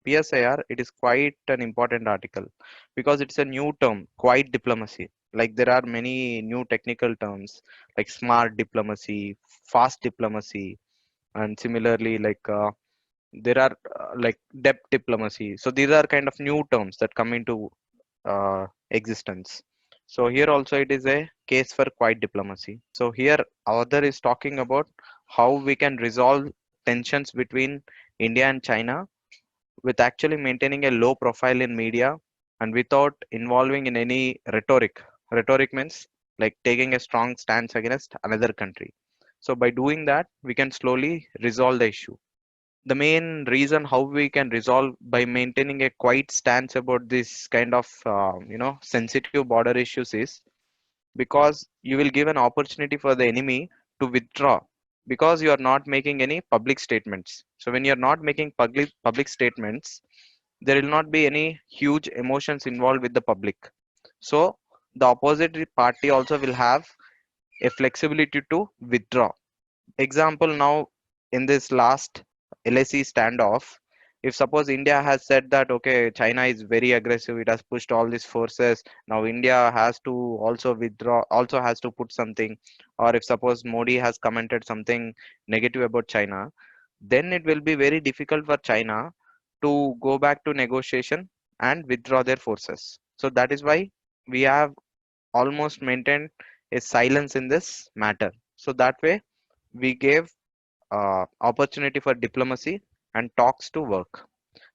PSIR, it is quite an important article because it's a new term, quiet diplomacy. Like there are many new technical terms like smart diplomacy, fast diplomacy, and similarly there are like depth diplomacy. So these are kind of new terms that come into existence. So here also it is a case for quiet diplomacy. So here author is talking about how we can resolve tensions between India and China with actually maintaining a low profile in media and without involving in any rhetoric. Rhetoric means like taking a strong stance against another country. So by doing that, we can slowly resolve the issue. The main reason how we can resolve by maintaining a quiet stance about this kind of sensitive border issues is because you will give an opportunity for the enemy to withdraw because you are not making any public statements. So when you are not making public statements, there will not be any huge emotions involved with the public. So the opposite party also will have a flexibility to withdraw. Example, now in this last LAC standoff, if suppose India has said that okay, China is very aggressive, it has pushed all these forces, now India has to also withdraw, also has to put something, or if suppose Modi has commented something negative about China, then it will be very difficult for China to go back to negotiation and withdraw their forces. So that is why we have almost maintained a silence in this matter. So that way we gave opportunity for diplomacy and talks to work.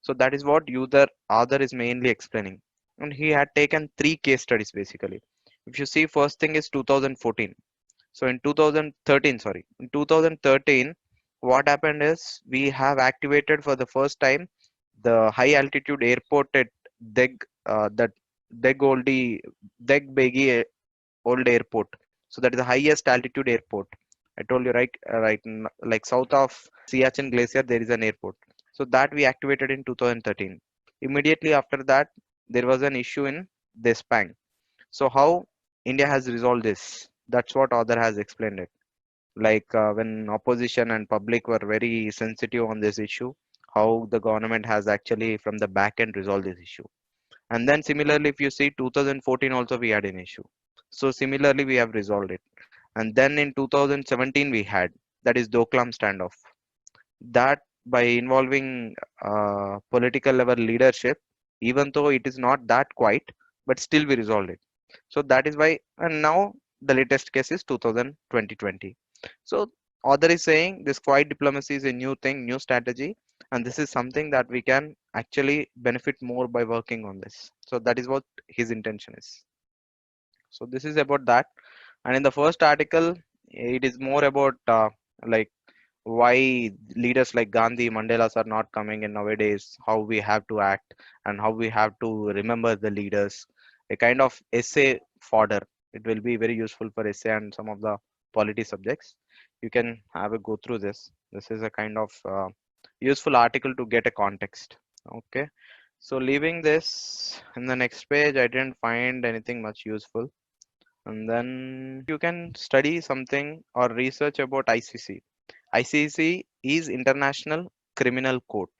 So that is what the author is mainly explaining. And he had taken three case studies basically. If you see, first thing is 2014. So in 2013, sorry, in 2013, what happened is we have activated for the first time the high altitude airport at Deg, that Deg Oldie, Deg Begi Old Airport. So that is the highest altitude airport. I told you like south of Siachen Glacier, there is an airport. So that we activated in 2013. Immediately after that, there was an issue in Despang. So how India has resolved this? That's what author has explained it. When opposition and public were very sensitive on this issue, how the government has actually from the back end resolved this issue. And then similarly, if you see 2014 also we had an issue. So similarly, we have resolved it. And then in 2017 we had, that is Doklam standoff. That by involving political level leadership, even though it is not that quiet, but still we resolved it. So that is why, and now the latest case is 2020. So author is saying this quiet diplomacy is a new thing, new strategy, and this is something that we can actually benefit more by working on this. So that is what his intention is. So this is about that. And in the first article, it is more about like why leaders like Gandhi, Mandelas are not coming in nowadays, how we have to act and how we have to remember the leaders. A kind of essay fodder. It will be very useful for essay and some of the polity subjects. You can have a go through this. This is a kind of useful article to get a context. Okay. So leaving this in the next page, I didn't find anything much useful. And then you can study something or research about ICC. ICC is International Criminal Court.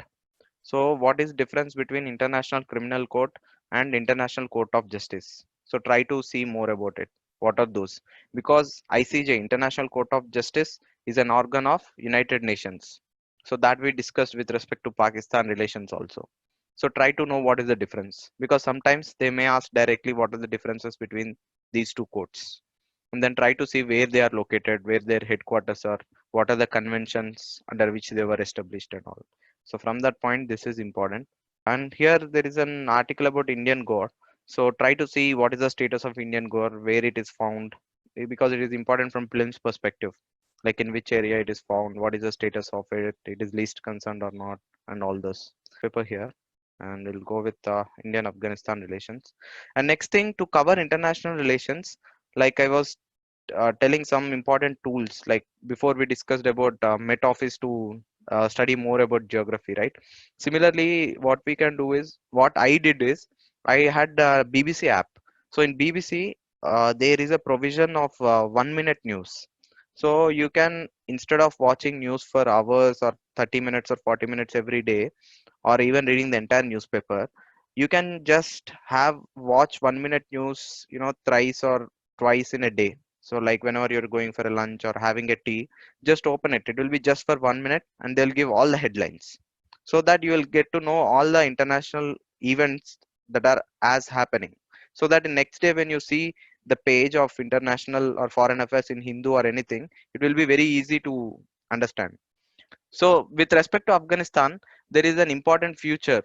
So what is difference between International Criminal Court and International Court of Justice? So try to see more about it. What are those? Because ICJ, International Court of Justice, is an organ of United Nations. So that we discussed with respect to Pakistan relations also. So try to know what is the difference, because sometimes they may ask directly what are the differences between these two courts, and then try to see where they are located, where their headquarters are, what are the conventions under which they were established and all. So from that point, this is important. And here there is an article about Indian gore. So try to see what is the status of Indian gore, where it is found, because it is important from film's perspective, like in which area it is found, what is the status of it, it is least concerned or not, and all those paper here. And we'll go with Indian Afghanistan relations. And next thing, to cover international relations, like I was telling some important tools, like before we discussed about Met Office to study more about geography, right? Similarly, what we can do is, what I did is, I had a BBC app. So in BBC, there is a provision of 1 minute news. So you can, instead of watching news for hours or 30 minutes or 40 minutes every day, or even reading the entire newspaper, you can just have watch 1 minute news, thrice or twice in a day. So like whenever you're going for a lunch or having a tea, just open it. It will be just for 1 minute and they'll give all the headlines, so that you will get to know all the international events that are as happening. So that the next day when you see the page of international or foreign affairs in Hindu or anything, it will be very easy to understand. So, with respect to Afghanistan, there is an important future,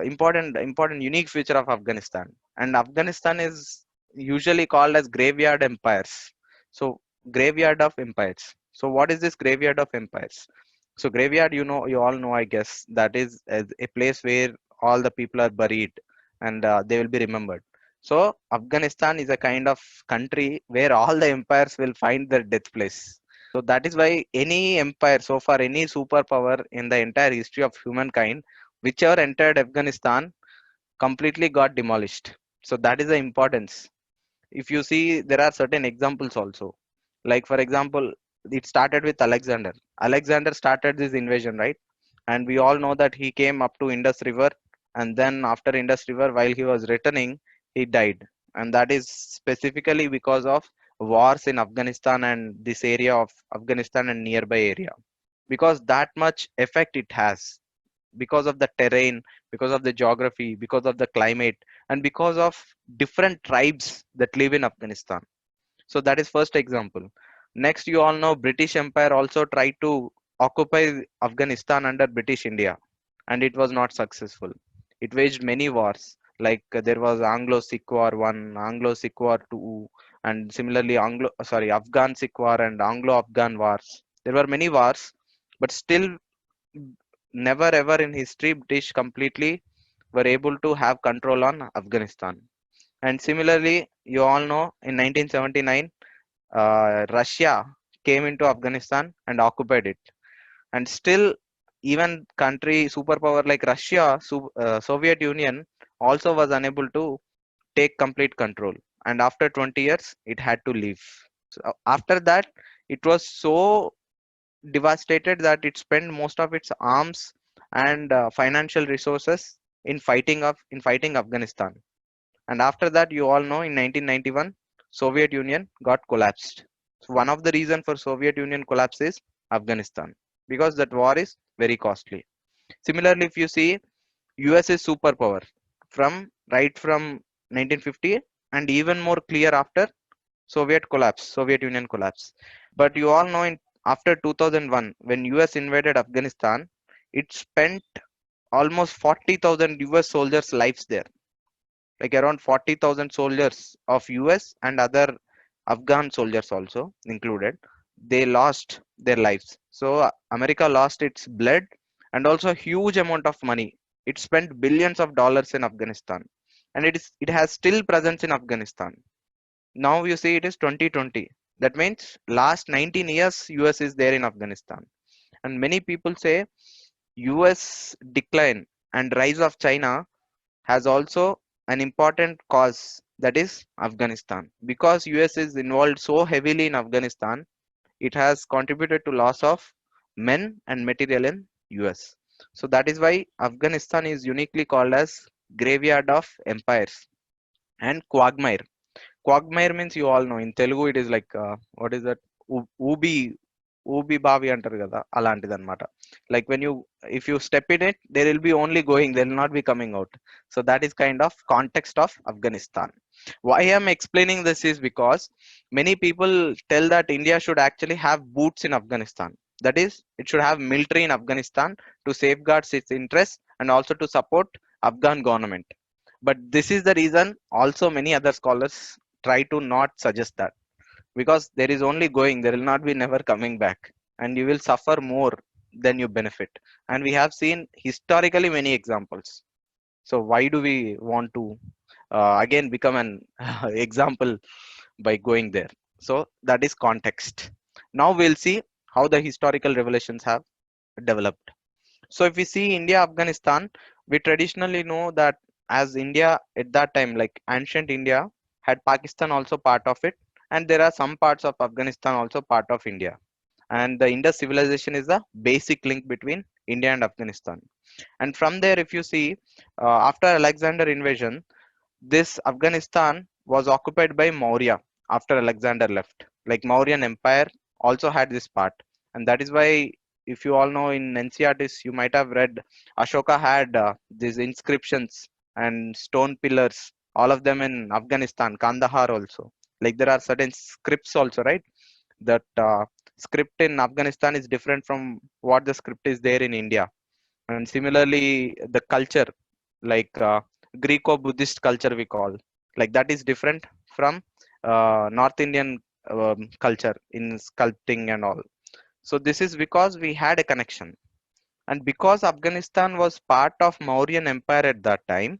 important, unique future of Afghanistan. And Afghanistan is usually called as graveyard empires. So, graveyard of empires. So, what is this graveyard of empires? So, graveyard, you all know, I guess, that is a place where all the people are buried and they will be remembered. So, Afghanistan is a kind of country where all the empires will find their death place. So that is why any empire so far, any superpower in the entire history of humankind, whichever entered Afghanistan, completely got demolished. So that is the importance. If you see, there are certain examples also. Like for example, it started with Alexander. Alexander started this invasion, right? And we all know that he came up to Indus River, and then after Indus River, while he was returning, he died. And that is specifically because of wars in Afghanistan and this area of Afghanistan and nearby area. Because that much effect it has, because of the terrain, because of the geography, because of the climate, and because of different tribes that live in Afghanistan. So that is first example. Next, you all know British Empire also tried to occupy Afghanistan under British India, and it was not successful. It waged many wars. Like there was Anglo-Sikh War one, Anglo-Sikh War two, and similarly Afghan-Sikh War and Anglo-Afghan wars. There were many wars, but still never ever in history British completely were able to have control on Afghanistan. And similarly, you all know in 1979, Russia came into Afghanistan and occupied it. And still, even country superpower like Russia, Soviet Union also was unable to take complete control. And after 20 years, it had to leave. So after that, it was so devastated that it spent most of its arms and financial resources in fighting Afghanistan. And after that, you all know in 1991, Soviet Union got collapsed. So one of the reason for Soviet Union collapse is Afghanistan, because that war is very costly. Similarly, if you see, US is superpower from 1950 and even more clear after Soviet Union collapse. But you all know after 2001, when US invaded Afghanistan, it spent almost 40,000 US soldiers' lives there, like around 40,000 soldiers of US and other Afghan soldiers also included. They lost their lives. So America lost its blood and also huge amount of money. It spent billions of dollars in Afghanistan, and it has still presence in Afghanistan. Now you see it is 2020. That means last 19 years US is there in Afghanistan. And many people say US decline and rise of China has also an important cause, that is Afghanistan. Because US is involved so heavily in Afghanistan, it has contributed to loss of men and material in US. So that is why Afghanistan is uniquely called as graveyard of empires and quagmire. Quagmire means you all know in Telugu it is like what is that? Ubi ఊబి బావి అంటారు కదా అలాంటిది అనమాట. Like when you if you step in it they will be only going, they will not be coming out. So that is kind of context of Afghanistan. Why I'm explaining this is because many people tell that India should actually have boots in Afghanistan. That is, it should have military in Afghanistan to safeguard its interests and also to support Afghan government. But this is the reason also many other scholars try to not suggest that, because there is only going, there will not be never coming back, and you will suffer more than you benefit. And we have seen historically many examples. So why do we want to again become an example by going there? So that is context. Now we'll see how the historical revelations have developed. So if we see India Afghanistan, we traditionally know that as India at that time, like ancient India had Pakistan also part of it, and there are some parts of Afghanistan also part of India. and the Indus civilization is the basic link between India and Afghanistan. And from there, if you see, after Alexander invasion, this Afghanistan was occupied by Maurya after Alexander left. Like Mauryan Empire also had this part, and that is why, if you all know in NCRTs, you might have read Ashoka had these inscriptions and stone pillars, all of them in Afghanistan, Kandahar also. Like there are certain scripts also, right? That script in Afghanistan is different from what the script is there in India. And similarly, the culture, like Greco-Buddhist culture, we call, like that is different from North Indian culture in sculpting and all. So this is because we had a connection, and because Afghanistan was part of Mauryan Empire at that time,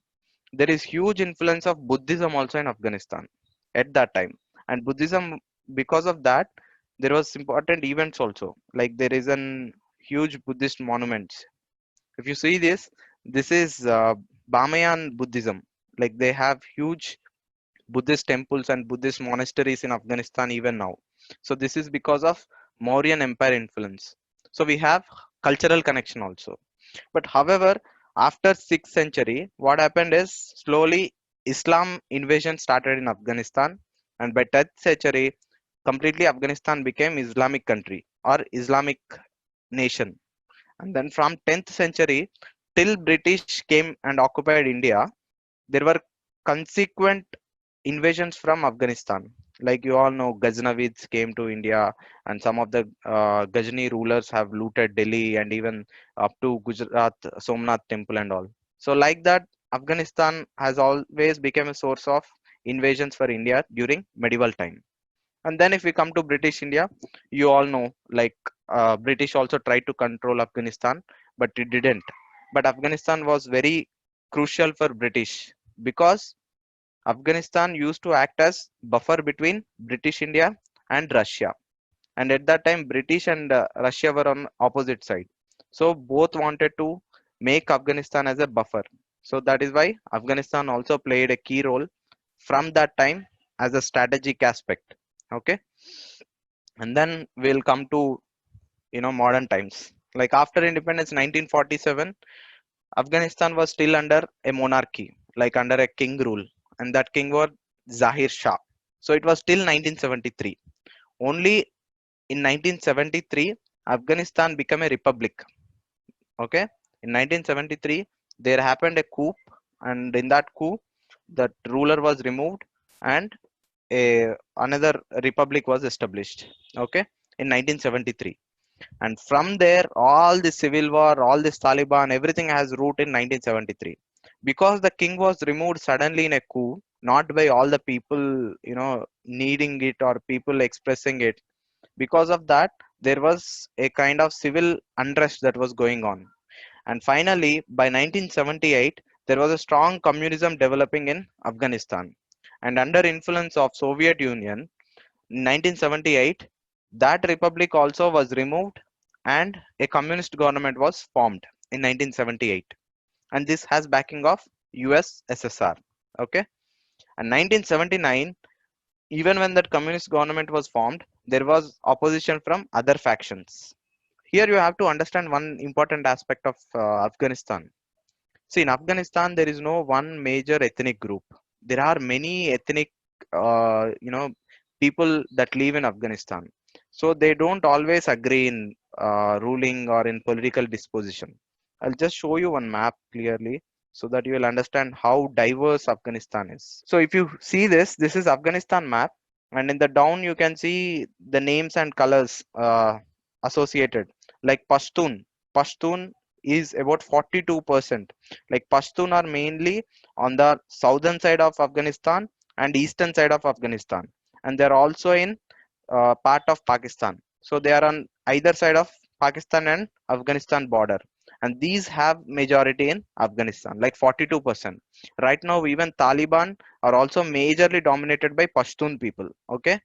there is huge influence of Buddhism also in Afghanistan at that time. And Buddhism, because of that, there was important events also. Like there is an huge Buddhist monuments. If you see this, this is Bamiyan Buddhism. Like they have huge Buddhist temples and Buddhist monasteries in Afghanistan even now. So this is because of Mauryan Empire influence. So we have cultural connection also. But however, after 6th century, what happened is slowly Islam invasion started in Afghanistan, and by 10th century, completely Afghanistan became Islamic country or Islamic nation. And then from 10th century till British came and occupied India, there were consequent invasions from Afghanistan. Like you all know, Ghaznavids came to India, and some of the Ghazni rulers have looted Delhi and even up to Gujarat, Somnath temple and all. So like that, Afghanistan has always become a source of invasions for India during medieval time. And then if we come to British India, you all know, like British also tried to control Afghanistan, but it didn't. But Afghanistan was very crucial for British because Afghanistan used to act as buffer between British India and Russia. And at that time, British and Russia were on opposite side. So both wanted to make Afghanistan as a buffer. So that is why Afghanistan also played a key role from that time as a strategic aspect. Okay. And then we'll come to modern times. Like after independence 1947, Afghanistan was still under a monarchy, like under a king rule, and that king was Zahir Shah. So it was till 1973. Only in 1973, Afghanistan became a republic. Okay, in 1973, there happened a coup, and in that coup, the ruler was removed, and another republic was established. Okay, in 1973. And from there, all the civil war, all this Taliban, everything has root in 1973. Because the king was removed suddenly in a coup, not by all the people, needing it or people expressing it. Because of that, there was a kind of civil unrest that was going on. And finally, by 1978, there was a strong communism developing in Afghanistan. And under influence of Soviet Union, 1978, that republic also was removed and a communist government was formed in 1978. And this has backing of USSR. Okay. And 1979, even when that communist government was formed, there was opposition from other factions. Here you have to understand one important aspect of Afghanistan. See, in Afghanistan, there is no one major ethnic group. There are many ethnic, people that live in Afghanistan. So they don't always agree in ruling or in political disposition. I'll just show you one map clearly so that you will understand how diverse Afghanistan is. So if you see this, this is Afghanistan map, and in the down you can see the names and colors associated, like Pashtun. Pashtun is about 42%. Like Pashtun are mainly on the southern side of Afghanistan and eastern side of Afghanistan, and they're also in part of Pakistan. So they are on either side of Pakistan and Afghanistan border, and these have majority in Afghanistan, like 42%. Right now, even Taliban are also majorly dominated by Pashtun people. Okay,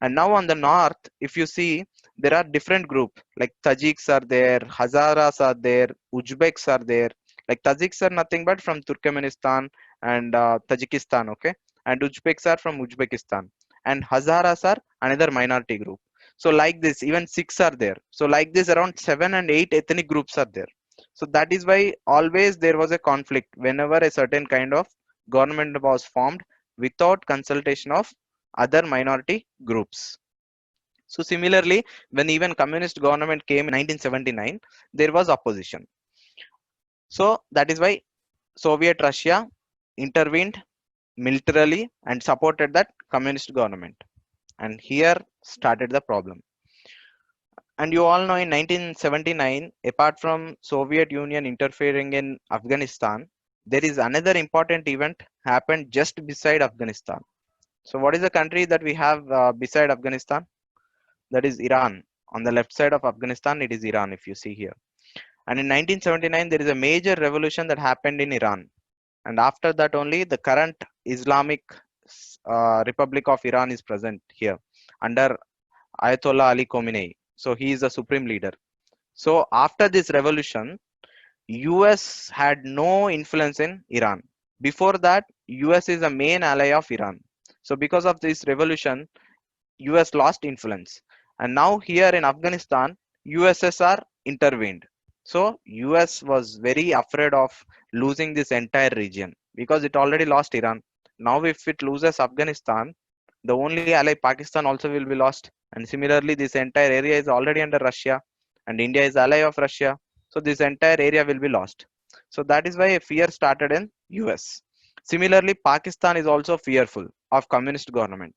and now on the north, if you see, there are different groups like Tajiks are there, Hazaras are there, Uzbeks are there. Like Tajiks are nothing but from Turkmenistan and Tajikistan. Okay, and Uzbeks are from Uzbekistan, and Hazaras are another minority group. So like this, even six are there. So like this, around 7 and 8 ethnic groups are there. So that is why always there was a conflict whenever a certain kind of government was formed without consultation of other minority groups. So similarly, when even communist government came in 1979, there was opposition. So that is why Soviet Russia intervened militarily and supported that communist government. And here started the problem. And you all know in 1979, apart from Soviet Union interfering in Afghanistan, there is another important event happened just beside Afghanistan. So what is the country that we have beside Afghanistan? That is Iran. On the left side of Afghanistan, it is Iran, if you see here. And in 1979, there is a major revolution that happened in Iran. And after that only, the current Islamic Republic of Iran is present here under Ayatollah Ali Khamenei. So he is the supreme leader. So after this revolution, US had no influence in Iran. Before that, US is the main ally of Iran. So because of this revolution, US lost influence. And now here in Afghanistan, USSR intervened. So US was very afraid of losing this entire region because it already lost Iran. Now if it loses Afghanistan, the only ally Pakistan also will be lost. And similarly, this entire area is already under Russia and India is ally of Russia. So this entire area will be lost. So that is why a fear started in US. Similarly, Pakistan is also fearful of communist government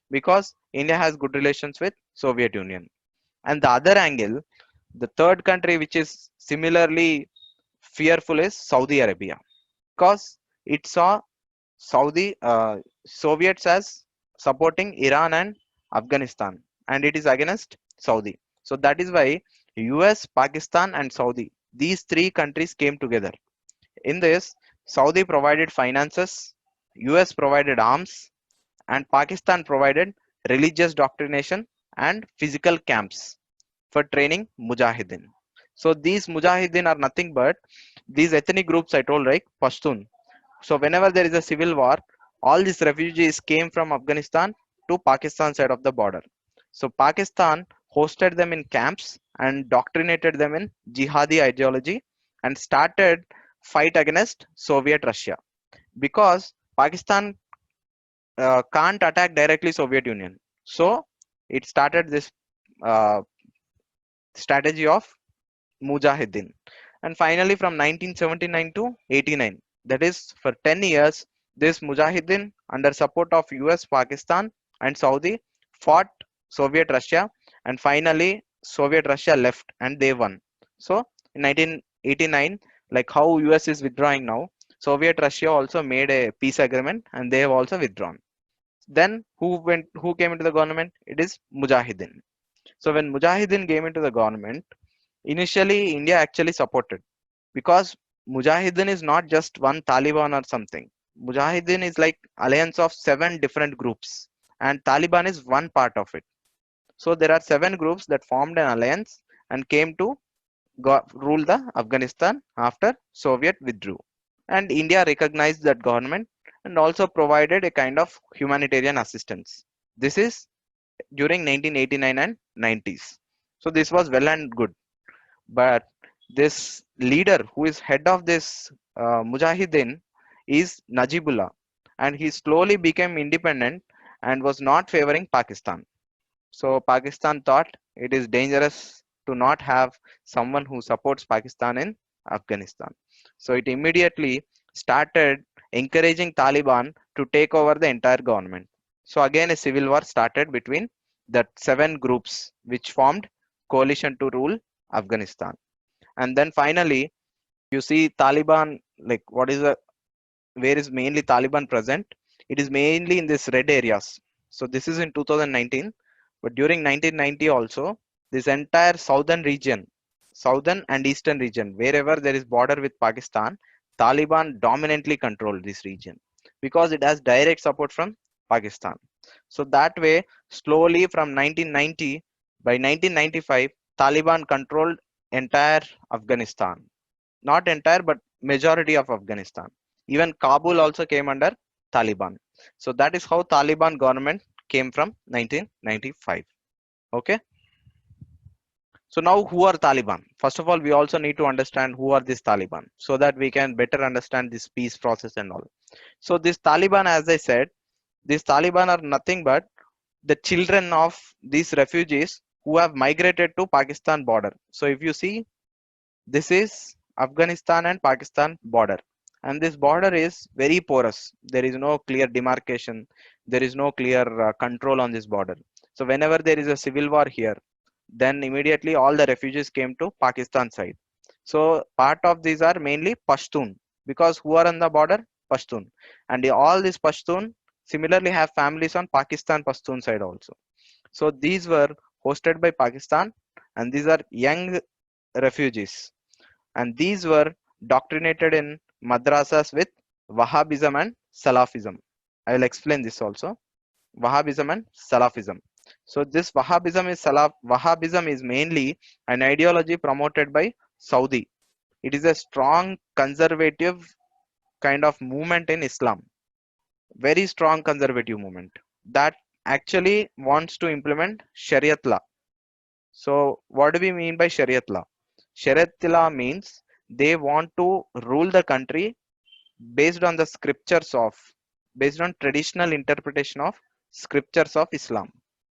because India has good relations with Soviet Union. And the other angle, the third country which is similarly fearful is Saudi Arabia because it saw Saudi Soviets as supporting Iran and Afghanistan, and it is against Saudi. So that is why US, Pakistan, and Saudi, these three countries came together. In this, Saudi provided finances, US provided arms, and Pakistan provided religious doctrination and physical camps for training Mujahideen. So these Mujahideen are nothing but these ethnic groups I told, right? Pashtun. So whenever there is a civil war, all these refugees came from Afghanistan to Pakistan side of the border. So Pakistan hosted them in camps and doctrinated them in jihadi ideology and started fight against Soviet Russia because Pakistan can't attack directly Soviet Union. So it started this uh, strategy of Mujahideen. And finally, from 1979 to 89, that is for 10 years, this Mujahideen, under support of US, Pakistan, and Saudi, fought Soviet Russia. And finally, Soviet Russia left and they won. So in 1989, like how US is withdrawing now, Soviet Russia also made a peace agreement and they have also withdrawn. Then who came into the government? It is Mujahideen. So when Mujahideen came into the government, initially India actually supported because Mujahideen is not just one Taliban or something. Mujahideen is like alliance of seven different groups and Taliban is one part of it. So there are seven groups that formed an alliance and came to rule the Afghanistan after Soviet withdrew. And India recognized that government and also provided a kind of humanitarian assistance. This is during 1989 and 90s. So this was well and good. But this leader who is head of this Mujahideen is Najibullah, and he slowly became independent and was not favoring Pakistan. So Pakistan thought it is dangerous to not have someone who supports Pakistan in Afghanistan. So it immediately started encouraging Taliban to take over the entire government. So again a civil war started between the seven groups which formed coalition to rule Afghanistan. And then finally you see Taliban, like what is the where is mainly Taliban present? It is mainly in this red areas. So this is in 2019, but during 1990 also, this entire southern and eastern region, wherever there is border with Pakistan, Taliban dominantly control this region because it has direct support from Pakistan. So that way, slowly from 1990, by 1995, Taliban controlled entire Afghanistan. Not entire, but majority of Afghanistan. Even Kabul also came under Taliban. So that is how Taliban government came from 1995. Okay. So now who are Taliban? First of all, we also need to understand who are these Taliban so that we can better understand this peace process and all. So this Taliban, as I said, these Taliban are nothing but the children of these refugees who have migrated to Pakistan border. So if you see, this is Afghanistan and Pakistan border, and this border is very porous. There is no clear demarcation. There is no clear control on this border. So whenever there is a civil war here, then immediately all the refugees came to Pakistan side. So part of these are mainly Pashtun, because who are on the border? Pashtun, and all these Pashtun similarly have families on Pakistan Pashtun side also. So these were hosted by Pakistan, and these are young refugees, and these were doctrinated in madrasas with Wahhabism and Salafism. I will explain this also. Wahhabism and Salafism. So this Wahhabism is mainly an ideology promoted by Saudi. It is a strong conservative kind of movement in Islam, very strong conservative movement that actually wants to implement Shariat law. So what do we mean by Shariat law? Shariat law means they want to rule the country based on the scriptures of, based on traditional interpretation of scriptures of Islam.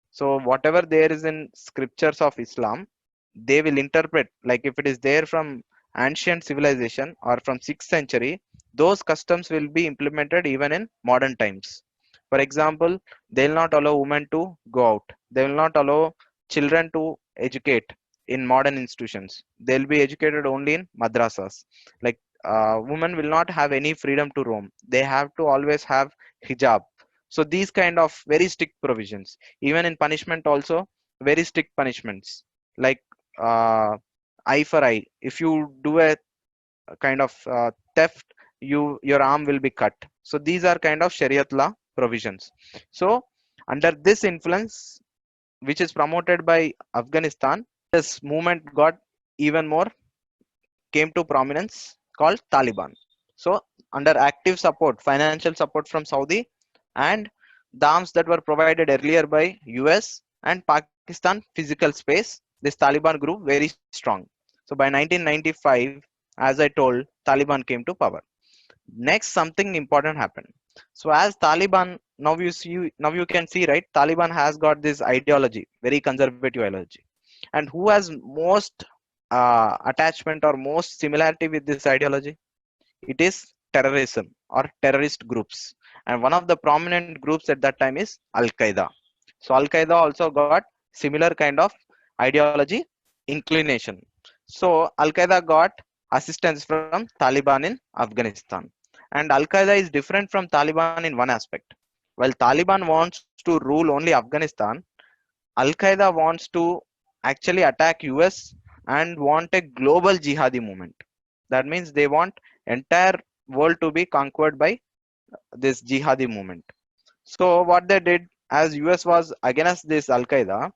So whatever there is in scriptures of Islam, they will interpret, like if it is there from ancient civilization or from 6th century, those customs will be implemented even in modern times. For example, they will not allow women to go out. They will not allow children to educate in modern institutions. They'll be educated only in madrasas. Like women will not have any freedom to roam. They have to always have hijab. So these kind of very strict provisions. Even in punishment also, very strict punishments. Like eye for eye. If you do a kind of theft, your arm will be cut. So these are kind of Shariat law provisions. So under this influence, which is promoted by Afghanistan, this movement got even more, came to prominence, called Taliban. So under active support, financial support from Saudi, and the arms that were provided earlier by US and Pakistan physical space, this Taliban grew very strong. So by 1995, as I told, Taliban came to power. Next, something important happened. So as Taliban, now you can see, right, Taliban has got this ideology, very conservative ideology. And who has most attachment or most similarity with this ideology? It is terrorism or terrorist groups. And one of the prominent groups at that time is Al Qaeda. So Al Qaeda also got similar kind of ideology inclination. So Al Qaeda got assistance from Taliban in Afghanistan. And Al Qaeda is different from Taliban in one aspect. While Taliban wants to rule only Afghanistan, Al Qaeda wants to actually attack US and want a global jihadi movement. That means they want entire world to be conquered by this jihadi movement. So what they did, as US was against this Al Qaeda,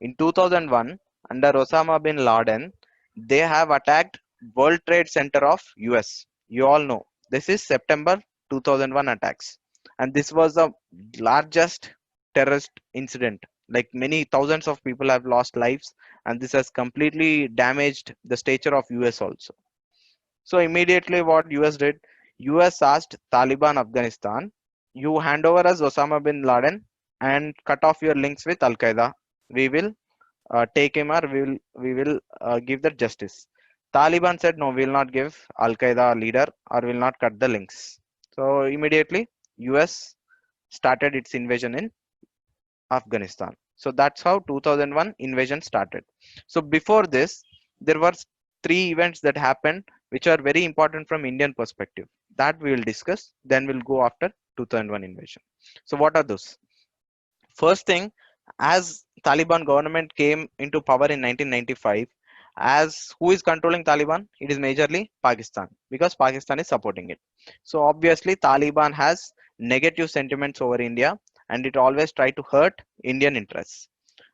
in 2001 under Osama bin Laden, they have attacked World Trade Center of US. You all know this is September 2001 attacks, and this was the largest terrorist incident. Like many thousands of people have lost lives, and this has completely damaged the stature of US also. So immediately what US did, US asked Taliban Afghanistan, you hand over us Osama bin Laden and cut off your links with Al Qaeda. We will take him, or we will give the justice. Taliban said no, we will not give Al Qaeda leader, or will not cut the links. So immediately US started its invasion in Afghanistan. So that's how 2001 invasion started. So before this, there were three events that happened which are very important from Indian perspective. That we will discuss. Then we'll go after 2001 invasion. So what are those? First thing, as Taliban government came into power in 1995, as who is controlling Taliban? It is majorly Pakistan, because Pakistan is supporting it. So obviously Taliban has negative sentiments over India, and it always try to hurt Indian interests.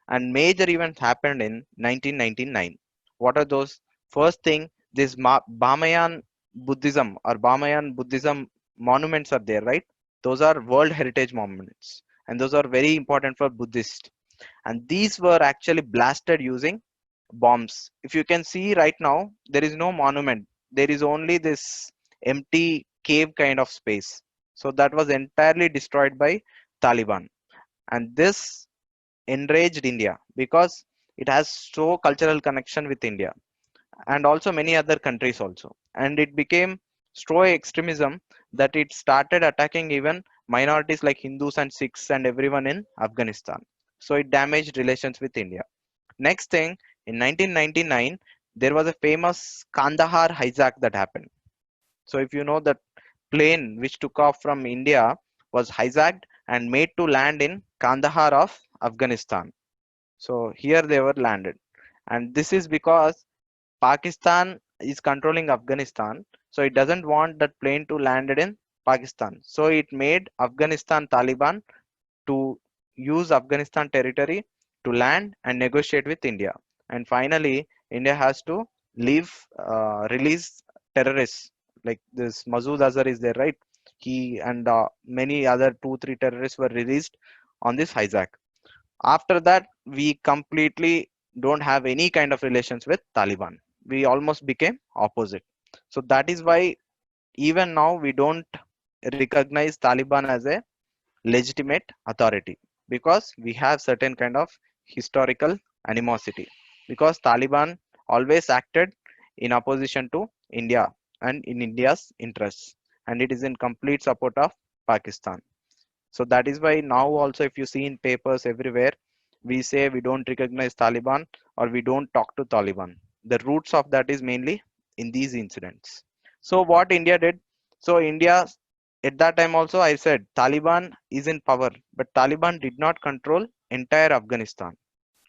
And major events happened in 1999. What are those? First thing, this Bamiyan Buddhism or Bamiyan Buddhism monuments are there, right? Those are World Heritage monuments, and those are very important for Buddhists. And these were actually blasted using bombs. If you can see right now, there is no monument. There is only this empty cave kind of space. So that was entirely destroyed by Taliban. And this enraged India because it has so cultural connection with India and also many other countries also. And it became so extremism that it started attacking even minorities like Hindus and Sikhs and everyone in Afghanistan. So it damaged relations with India. Next thing, in 1999, there was a famous Kandahar hijack that happened. So if you know, that plane which took off from India was hijacked and made to land in Kandahar of Afghanistan. So here they were landed. And this is because Pakistan is controlling Afghanistan. So it doesn't want that plane to land it in Pakistan. So it made Afghanistan Taliban to use Afghanistan territory to land and negotiate with India. And finally, India has to release terrorists like this. Masood Azhar is there, right? He and many other 2, 3 terrorists were released on this hijack. After that, we completely don't have any kind of relations with Taliban. We almost became opposite. So that is why even now we don't recognize Taliban as a legitimate authority, because we have certain kind of historical animosity, because Taliban always acted in opposition to India and in India's interests, and it is in complete support of Pakistan. So that is why now also, if you see in papers everywhere, we say we don't recognize Taliban or we don't talk to Taliban. The roots of that is mainly in these incidents. So what India did? So India, at that time also I said Taliban is in power, but Taliban did not control entire Afghanistan.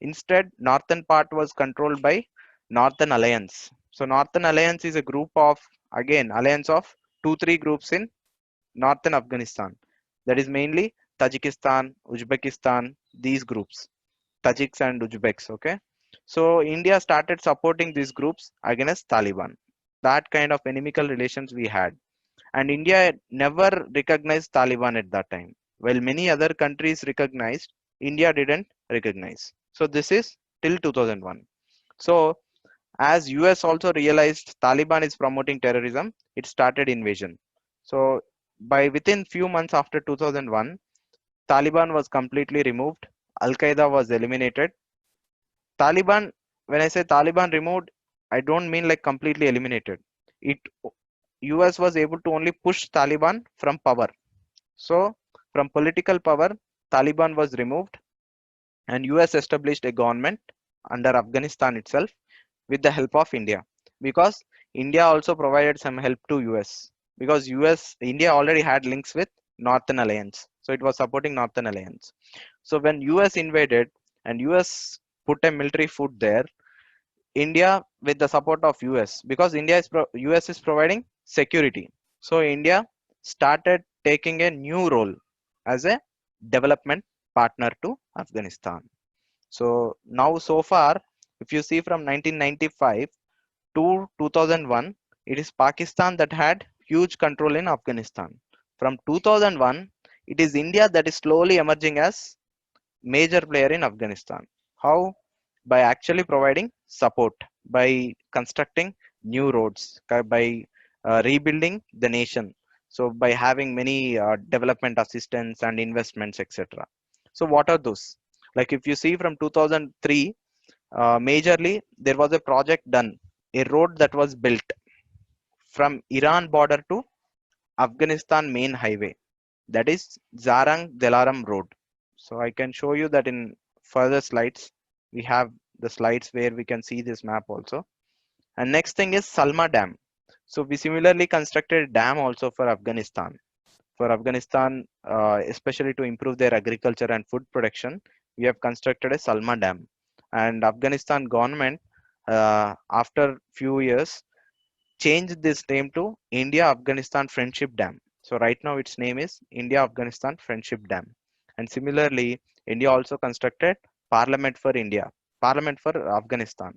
Instead, northern part was controlled by Northern Alliance. So Northern Alliance is a group of, again, alliance of 2, 3 groups in northern Afghanistan. That is mainly Tajikistan, Uzbekistan, these groups, Tajiks and Uzbeks. Okay. So India started supporting these groups against Taliban. That kind of inimical relations we had. And India never recognized Taliban at that time. While many other countries recognized, India didn't recognize. So this is till 2001. So as US also realized Taliban is promoting terrorism, it started invasion. So by within few months after 2001, Taliban was completely removed. Al Qaeda was eliminated. Taliban, when I say Taliban removed, I don't mean like completely eliminated. It US was able to only push Taliban from power. So from political power, Taliban was removed and US established a government under Afghanistan itself with the help of India, because India also provided some help to US, because India already had links with Northern Alliance. So it was supporting Northern Alliance. So when US invaded and US put a military foot there, India, with the support of US, because US is providing security. So India started taking a new role as a development partner to Afghanistan. So now so far, if you see from 1995 to 2001, it is Pakistan that had huge control in Afghanistan. From 2001, it is India that is slowly emerging as major player in Afghanistan. How? By actually providing support, by constructing new roads, by rebuilding the nation. So by having many development assistance and investments, etc. So what are those? Like if you see from 2003, majorly there was a project done, a road that was built from Iran border to Afghanistan main highway, that is Zarang Delaram Road. So I can show you that in further slides. We have the slides where we can see this map also. And next thing is Salma Dam. So we similarly constructed a dam also for Afghanistan. For Afghanistan, especially to improve their agriculture and food production, we have constructed a Salma Dam. And Afghanistan government, after few years, changed this name to India Afghanistan Friendship Dam. So right now its name is India Afghanistan Friendship Dam. And similarly, India also constructed Parliament for India, Parliament for Afghanistan.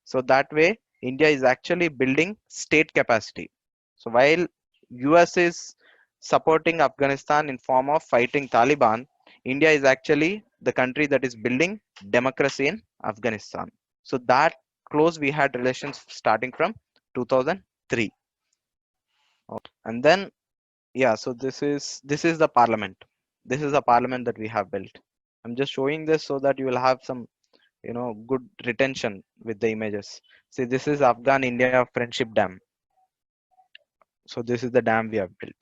So that way, India is actually building state capacity. So while US is supporting Afghanistan in form of fighting Taliban, India is actually the country that is building democracy in Afghanistan. So that close we had relations starting from 2003. And then yeah, so this is the parliament. This is the parliament that we have built. I'm just showing this so that you will have some good retention with the images. See, this is Afghan India friendship dam. So this is the dam we have built.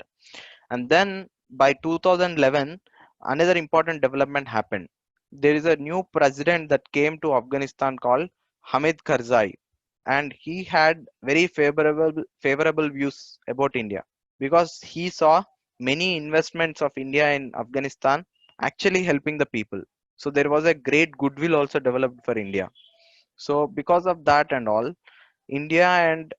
And then by 2011, another important development happened. There is a new president that came to Afghanistan called Hamid Karzai, and he had very favorable views about India because he saw many investments of India in Afghanistan actually helping the people. So there was a great goodwill also developed for India. So because of that and all, India and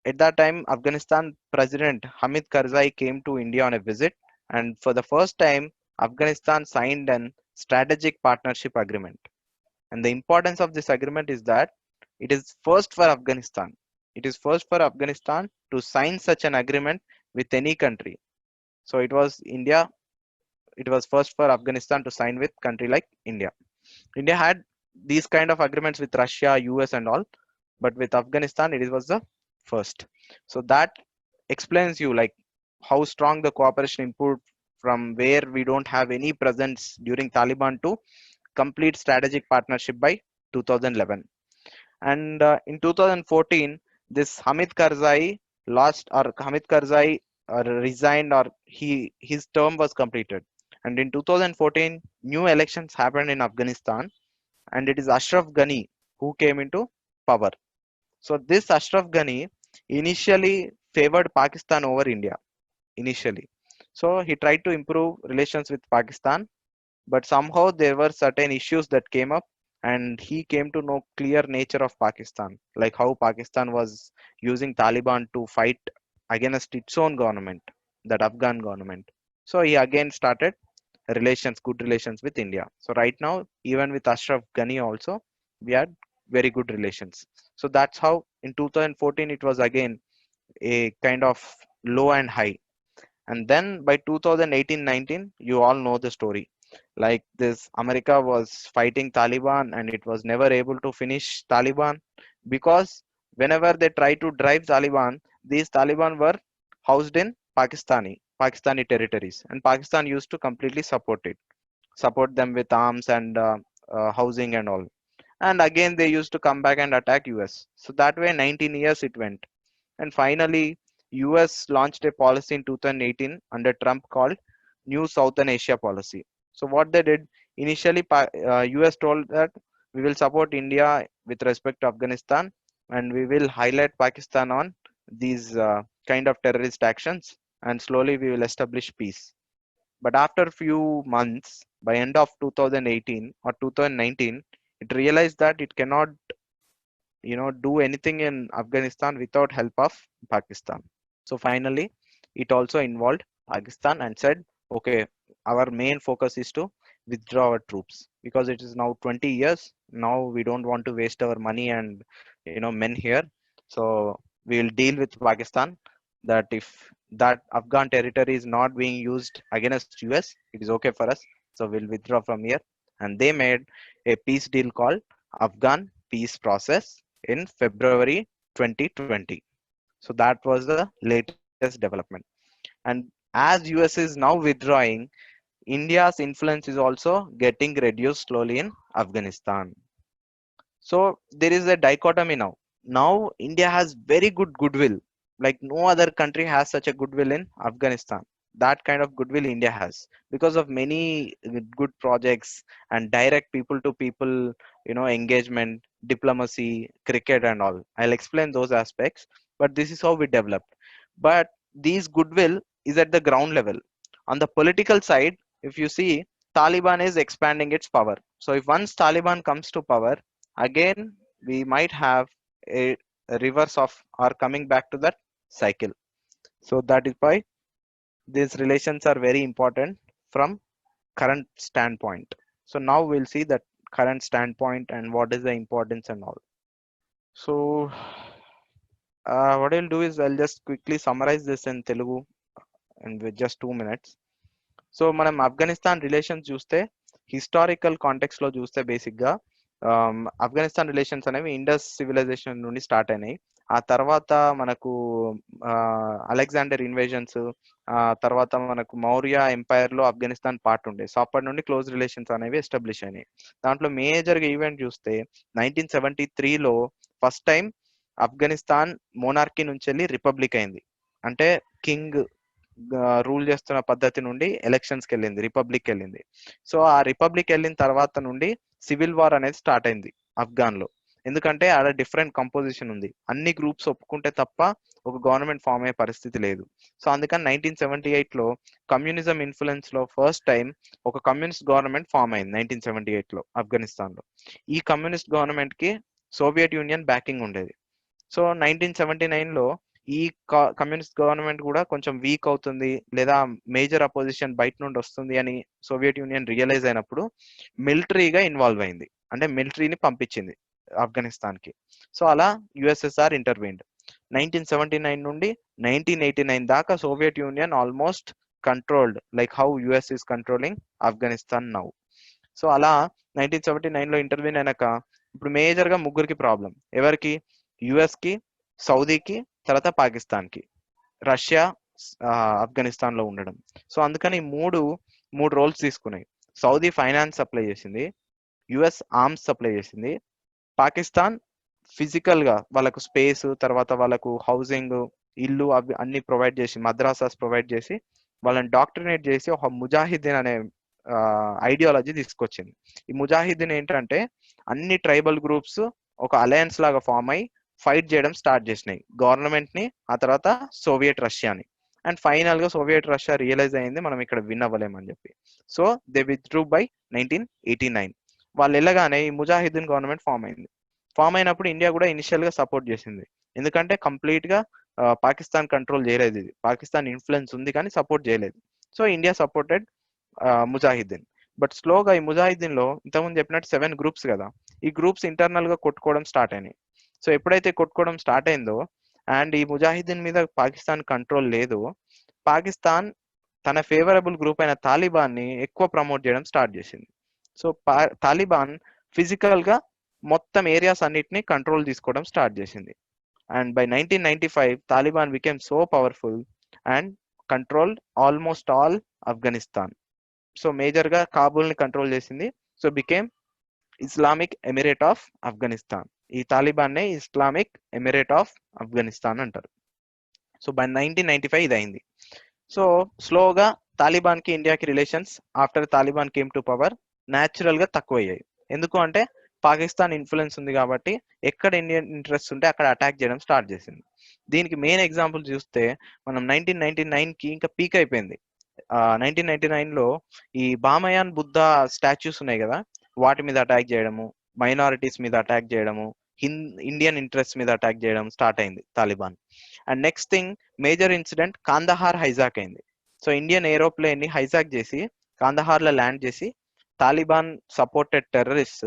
at that time Afghanistan President Hamid Karzai came to India on a visit, and for the first time Afghanistan signed an strategic partnership agreement. And the importance of this agreement is that it is first for Afghanistan. It is first for Afghanistan to sign such an agreement with any country. So it was India, it was first for Afghanistan to sign with country like India. India had these kind of agreements with Russia, US, and all, but with Afghanistan, it was the first. So that explains you like how strong the cooperation improved from where we don't have any presence during Taliban to complete strategic partnership by 2011. And in 2014, this Hamid Karzai resigned, or his term was completed. And in 2014, new elections happened in Afghanistan, and it is Ashraf Ghani who came into power. So this Ashraf Ghani initially favored Pakistan over India initially. So he tried to improve relations with Pakistan, but somehow there were certain issues that came up, and he came to know clear nature of Pakistan, like how Pakistan was using Taliban to fight against its own government, that Afghan government. So he again started good relations with India. So right now, even with Ashraf Ghani also, we had very good relations. So that's how in 2014 it was again a kind of low and high. And then by 2018-19, you all know the story. Like this, America was fighting Taliban, and it was never able to finish Taliban because whenever they tried to drive Taliban, these Taliban were housed in Pakistani territories, and Pakistan used to completely support them with arms and housing and all. And again, they used to come back and attack US. So that way, 19 years it went. And finally, US launched a policy in 2018 under Trump called New Southern Asia Policy. So what they did initially, US told that we will support India with respect to Afghanistan, and we will highlight Pakistan on these kind of terrorist actions, and slowly we will establish peace. But after few months, by end of 2018 or 2019, it realized that it cannot do anything in Afghanistan without help of Pakistan. So finally, it also involved Pakistan and said, okay, our main focus is to withdraw our troops because it is now 20 years. Now we don't want to waste our money and men here. So we will deal with Pakistan that if that Afghan territory is not being used against US, it is okay for us. So we'll withdraw from here. And they made a peace deal called Afghan peace process in February 2020. So that was the latest development. And as US is now withdrawing, India's influence is also getting reduced slowly in Afghanistan. So there is a dichotomy now. Now India has very good goodwill. Like no other country has such a goodwill in Afghanistan. That kind of goodwill India has because of many good projects and direct people to people, engagement, diplomacy, cricket, and all. I'll explain those aspects, but this is how we developed. But these goodwill is at the ground level. On the political side, if you see, Taliban is expanding its power. So if once Taliban comes to power, again we might have a reverse of or coming back to that cycle. So that is why these relations are very important from current standpoint. So now we'll see that current standpoint and what is the importance and all. So what I'll do is I'll just quickly summarize this in Telugu and with just 2 minutes. So మనం Afghanistan relations చూస్తే historical context లో చూస్తే basic గా Afghanistan relations అనేవి Indus civilization నుండి start అయినాయి. ఆ తర్వాత మనకు అలెగ్జాండర్ ఇన్వేజన్స్, ఆ తర్వాత మనకు మౌర్య ఎంపైర్ లో ఆఫ్ఘనిస్తాన్ పార్ట్ ఉండే. సో అప్పటి నుండి క్లోజ్ రిలేషన్స్ అనేవి ఎస్టాబ్లిష్ అయినాయి. దాంట్లో మేజర్ గా ఈవెంట్ చూస్తే 1973లో ఫస్ట్ టైం ఆఫ్ఘనిస్తాన్ మోనార్కీ నుంచి వెళ్ళి రిపబ్లిక్ అయింది. అంటే కింగ్ రూల్ చేస్తున్న పద్ధతి నుండి ఎలక్షన్స్కి వెళ్ళింది, రిపబ్లిక్ వెళ్ళింది. సో ఆ రిపబ్లిక్ వెళ్ళిన తర్వాత నుండి సివిల్ వార్ అనేది స్టార్ట్ అయింది ఆఫ్ఘాన్ లో. ఎందుకంటే ఆడ డిఫరెంట్ కంపోజిషన్ ఉంది, అన్ని గ్రూప్స్ ఒప్పుకుంటే తప్ప ఒక గవర్నమెంట్ ఫామ్ అయ్యే పరిస్థితి లేదు. సో అందుకని 1978లో కమ్యూనిజం ఇన్ఫ్లుయెన్స్ లో ఫస్ట్ టైం ఒక కమ్యూనిస్ట్ గవర్నమెంట్ ఫామ్ అయింది 1978లో ఆఫ్ఘనిస్తాన్ లో. ఈ కమ్యూనిస్ట్ గవర్నమెంట్ కి సోవియట్ యూనియన్ బ్యాకింగ్ ఉండేది. సో 1979లో ఈ కమ్యూనిస్ట్ గవర్నమెంట్ కూడా కొంచెం వీక్ అవుతుంది, లేదా మేజర్ అపోజిషన్ బయట నుండి వస్తుంది అని సోవియట్ యూనియన్ రియలైజ్ అయినప్పుడు మిలిటరీగా ఇన్వాల్వ్ అయింది, అంటే మిలిటరీని పంపించింది ఆఫ్ఘనిస్తాన్ కి. సో అలా యుఎస్ఎస్ఆర్ ఇంటర్వీన్డ్. 1979 నుండి 1989 దాకా Soviet union almost controlled like how US is controlling Afghanistan now. So అలా 1979లో ఇంటర్వ్యూన్ అయినాక ఇప్పుడు మేజర్ గా ముగ్గురికి ప్రాబ్లం. ఎవరికి? యుఎస్ కి, సౌదీకి, తర్వాత పాకిస్తాన్ కి. రష్యా ఆఫ్ఘనిస్తాన్ లో ఉండడం. సో అందుకని మూడు రోల్స్ తీసుకున్నాయి. సౌదీ ఫైనాన్స్ సప్లై చేసింది, యుఎస్ ఆర్మ్స్ సప్లై చేసింది, పాకిస్తాన్ ఫిజికల్ గా వాళ్ళకు స్పేస్, తర్వాత వాళ్ళకు హౌసింగ్, ఇల్లు అవి అన్ని ప్రొవైడ్ చేసి, మద్రాసాస్ ప్రొవైడ్ చేసి వాళ్ళని డాక్టరినేట్ చేసి ఒక ముజాహిద్దీన్ అనే ఐడియాలజీ తీసుకొచ్చింది. ఈ ముజాహిద్దీన్ ఏంటంటే అన్ని ట్రైబల్ గ్రూప్స్ ఒక అలయన్స్ లాగా ఫామ్ అయి ఫైట్ చేయడం స్టార్ట్ చేసినాయి గవర్నమెంట్ ని, ఆ తర్వాత సోవియట్ రష్యాని. అండ్ ఫైనల్ గా సోవియట్ రష్యా రియలైజ్ అయింది మనం ఇక్కడ విన్ అవ్వలేమని చెప్పి. So they withdrew by 1989. వాళ్ళు వెళ్ళగానే ఈ ముజాహిద్దీన్ గవర్నమెంట్ ఫామ్ అయింది. ఫామ్ అయినప్పుడు ఇండియా కూడా ఇనిషియల్ గా సపోర్ట్ చేసింది, ఎందుకంటే కంప్లీట్ గా పాకిస్తాన్ కంట్రోల్ చేయలేదు, ఇది పాకిస్తాన్ ఇన్ఫ్లుయెన్స్ ఉంది కానీ సపోర్ట్ చేయలేదు. So India supported Mujahideen. But స్లోగా ఈ ముజాహిద్దీన్ లో ఇంతకుముందు చెప్పినట్టు 7 గ్రూప్స్ కదా, ఈ గ్రూప్స్ ఇంటర్నల్ గా కొట్టుకోవడం స్టార్ట్ అయినాయి. సో ఎప్పుడైతే కొట్టుకోవడం స్టార్ట్ అయిందో అండ్ ఈ ముజాహిద్దీన్ మీద పాకిస్తాన్ కంట్రోల్ లేదు, పాకిస్తాన్ తన ఫేవరబుల్ గ్రూప్ అయిన తాలిబాన్ ని ఎక్కువ ప్రమోట్ చేయడం స్టార్ట్ చేసింది. సో తాలిబాన్ ఫిజికల్ గా మొత్తం ఏరియాస్ అన్నిటిని కంట్రోల్ తీసుకోవడం స్టార్ట్ చేసింది. And by 1995 Taliban became so powerful and control almost all Afghanistan. So major గా కాబూల్ ని కంట్రోల్ చేసింది. So became Islamic emirate of Afghanistan. ఈ తాలిబాన్ నే ఇస్లామిక్ ఎమిరేట్ ఆఫ్ ఆఫ్ఘనిస్తాన్ అంటారు. సో బై 1995 ఇది అయింది. సో స్లోగా తాలిబాన్ కి ఇండియాకి relations after Taliban came to power natural గా తక్కువయ్యాయి. ఎందుకు అంటే పాకిస్తాన్ ఇన్ఫ్లుయెన్స్ ఉంది కాబట్టి ఎక్కడ ఇండియన్ ఇంట్రెస్ట్ ఉంటే అక్కడ అటాక్ చేయడం స్టార్ట్ చేసింది. దీనికి మెయిన్ ఎగ్జాంపుల్ చూస్తే మనం 1999 కి ఇంకా పీక్ అయిపోయింది. 1999లో ఈ బామయాన్ బుద్ధ స్టాచ్యూస్ ఉన్నాయి కదా, వాటి మీద అటాక్ చేయడము, మైనారిటీస్ మీద అటాక్ చేయడము, ఇండియన్ ఇంట్రెస్ట్ మీద అటాక్ చేయడం స్టార్ట్ అయింది Taliban. And next thing, major incident Kandahar hijack అయింది. సో ఇండియన్ ఏరోప్లేన్ ని హైజాక్ చేసి కాందహార్ లో ల్యాండ్ చేసి తాలిబాన్ సపోర్టెడ్ టెర్రరిస్ట్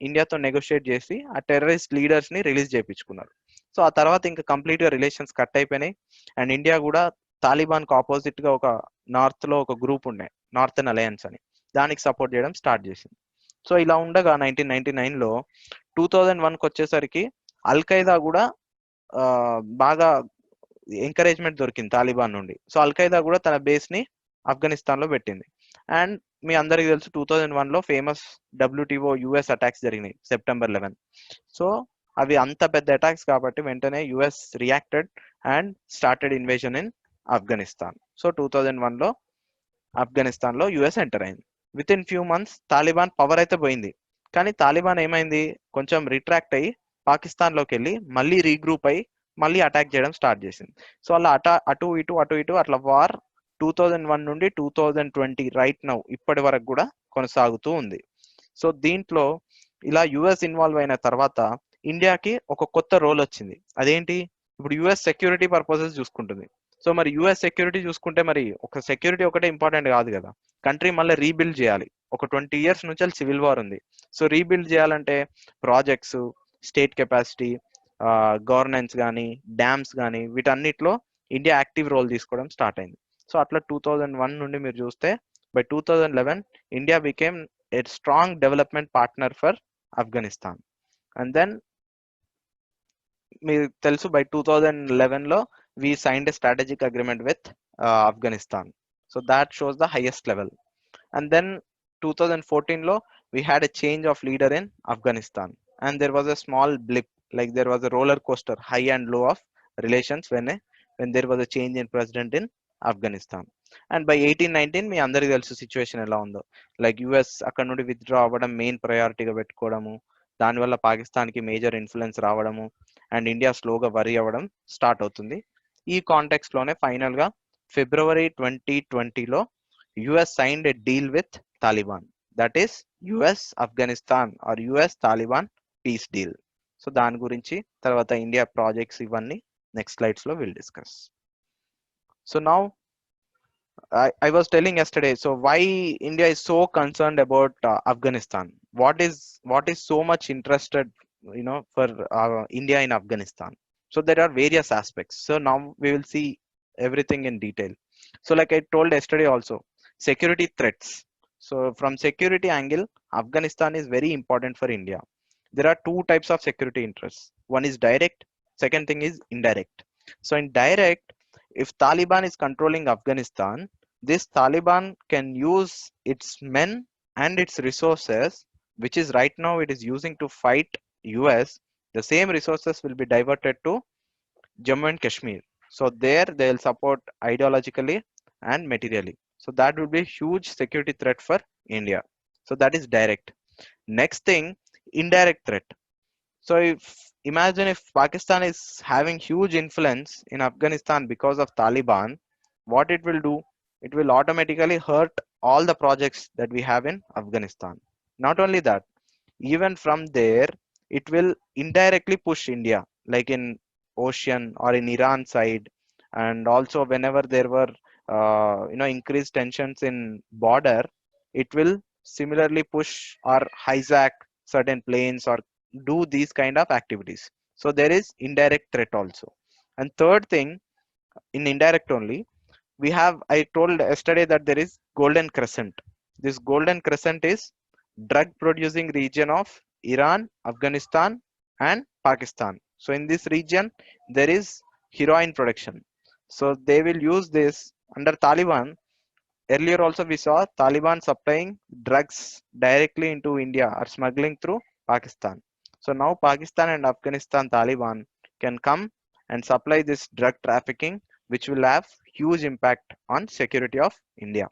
ఇండియాతో నెగోషియేట్ చేసి ఆ టెర్రరిస్ట్ లీడర్స్ ని రిలీజ్ చేయించుకున్నారు. సో ఆ తర్వాత ఇంకా కంప్లీట్ గా రిలేషన్స్ కట్ అయిపోయినాయి. అండ్ ఇండియా కూడా తాలిబాన్ కు ఆపోజిట్ గా ఒక నార్త్ లో ఒక గ్రూప్ ఉండే, నార్థన్ అలయన్స్ అని, దానికి సపోర్ట్ చేయడం స్టార్ట్ చేసింది. సో ఇలా ఉండగా 1999లో 2001కి వచ్చేసరికి అల్ ఖైదా కూడా బాగా ఎంకరేజ్మెంట్ దొరికింది తాలిబాన్ నుండి. సో అల్ ఖైదా కూడా తన బేస్ ని ఆఫ్ఘనిస్తాన్ లో పెట్టింది. అండ్ మీ అందరికి తెలుసు 2001లో ఫేమస్ WTO US అటాక్స్ జరిగినాయి September 11. సో అవి అంత పెద్ద అటాక్స్ కాబట్టి వెంటనే US reacted and started invasion in Afghanistan. So 2001లో ఆఫ్ఘనిస్తాన్ లో US ఎంటర్ అయింది. With in few months Taliban power అయితే పోయింది, కానీ తాలిబాన్ ఏమైంది, కొంచెం రిట్రాక్ట్ అయ్యి పాకిస్తాన్ లోకి వెళ్ళి మళ్ళీ రీగ్రూప్ అయ్యి మళ్ళీ అటాక్ చేయడం స్టార్ట్ చేసింది. సో అలా అటు ఇటు అట్లా వార్ 2001 నుండి 2020 రైట్ నౌ ఇప్పటి వరకు కూడా కొనసాగుతూ ఉంది. సో దీంట్లో ఇలా యుఎస్ ఇన్వాల్వ్ అయిన తర్వాత ఇండియాకి ఒక కొత్త రోల్ వచ్చింది. అదేంటి, ఇప్పుడు యుఎస్ సెక్యూరిటీ పర్పసెస్ చూసుకుంటుంది. సో మరి యుఎస్ సెక్యూరిటీ చూసుకుంటే మరి ఒక సెక్యూరిటీ ఒకటే ఇంపార్టెంట్ కాదు కదా, కంట్రీ మళ్ళీ రీబిల్డ్ చేయాలి. ఒక 20 years నుంచి సివిల్ వార్ ఉంది. సో రీబిల్డ్ చేయాలంటే ప్రాజెక్ట్స్, స్టేట్ కెపాసిటీ, గవర్నెన్స్ కానీ, డ్యామ్స్ కానీ, వీటన్నిటిలో ఇండియా యాక్టివ్ రోల్ తీసుకోవడం స్టార్ట్ అయింది. సో అట్లా 2001 నుండి మీరు చూస్తే by 2011 India became a strong development partner for Afghanistan. And then మీకు తెలుసు by 2011 లో we signed a strategic agreement with Afghanistan. So that shows the highest level. And then 2014 lo we had a change of leader in Afghanistan, and there was a small blip, like there was a roller coaster high and low of relations when there was a change in president in Afghanistan. And by 1819 మీ అందరికీ తెలుసు situation ఎలా ఉందో, like US అక్కడ నుండి withdraw అవ్వడం main ప్రయారిటీగా పెట్టుకోవడము, దానివల్ల పాకిస్తాన్కి మేజర్ ఇన్ఫ్లుయెన్స్ రావడము, అండ్ ఇండియా స్లోగా వరీ అవ్వడం స్టార్ట్ అవుతుంది. ఈ కాంటెక్స్ట్ లోనే ఫైనల్ గా ఫిబ్రవరి 2020లో US signed a deal with Taliban, that is US Afghanistan or US Taliban peace deal. So దాని గురించి తర్వాత ఇండియా ప్రాజెక్ట్స్ ఇవన్నీ నెక్స్ట్ స్లైడ్స్ లో will discuss. So now I was telling yesterday, so why India is so concerned about Afghanistan? What is so much interested, for India in Afghanistan? So there are various aspects. So now we will see everything in detail. So like I told yesterday also, security threats. So from security angle, Afghanistan is very important for India. There are two types of security interests. One is direct, second thing is indirect. So in direct, if Taliban is controlling Afghanistan, this Taliban can use its men and its resources, which is right now it is using to fight US. The same resources will be diverted to Jammu and Kashmir. So there they will support ideologically and materially. So that will be a huge security threat for India. So that is direct. Next thing, indirect threat. So imagine if Pakistan is having huge influence in Afghanistan because of Taliban, what it will do? It will automatically hurt all the projects that we have in Afghanistan. Not only that, even from there, it will indirectly push India, like in ocean or in Iran side. And also whenever there were increased tensions in border, it will similarly push or hijack certain planes or do these kind of activities. So there is indirect threat also. And third thing, in indirect only, we have, I told yesterday that there is golden crescent. This golden crescent is drug producing region of Iran, Afghanistan and Pakistan. So in this region there is heroin production. So they will use this under Taliban. Earlier also we saw Taliban supplying drugs directly into India or smuggling through Pakistan. So now Pakistan and Afghanistan Taliban can come and supply this drug trafficking, which will have huge impact on security of India.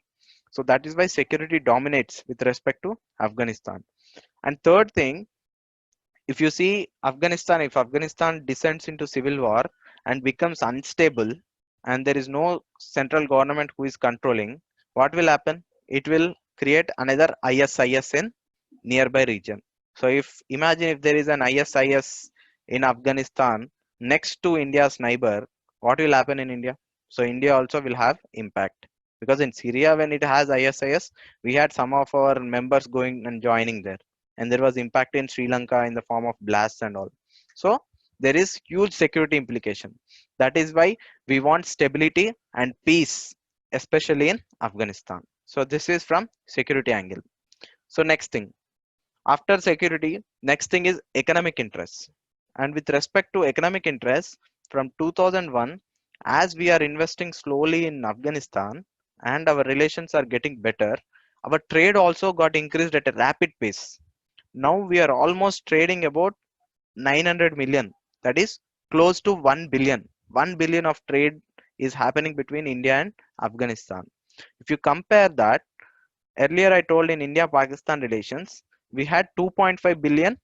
So that is why security dominates with respect to Afghanistan. And third thing, if you see Afghanistan, if Afghanistan descends into civil war and becomes unstable and there is no central government who is controlling, what will happen? It will create another ISIS in nearby region. So if imagine if there is an ISIS in Afghanistan next to India's neighbor, what will happen in India? So India also will have impact, because in Syria when it has ISIS, we had some of our members going and joining there, and there was impact in Sri Lanka in the form of blasts and all. So there is huge security implication. That is why we want stability and peace, especially in Afghanistan. So this is from security angle. So next thing, after security, next thing is economic interests. And with respect to economic interests, from 2001, as we are investing slowly in Afghanistan and our relations are getting better, our trade also got increased at a rapid pace. Now we are almost trading about 900 million, that is close to 1 billion. 1 billion of trade is happening between India and Afghanistan. If you compare that, earlier I told in India Pakistan relations we had 2.5 billion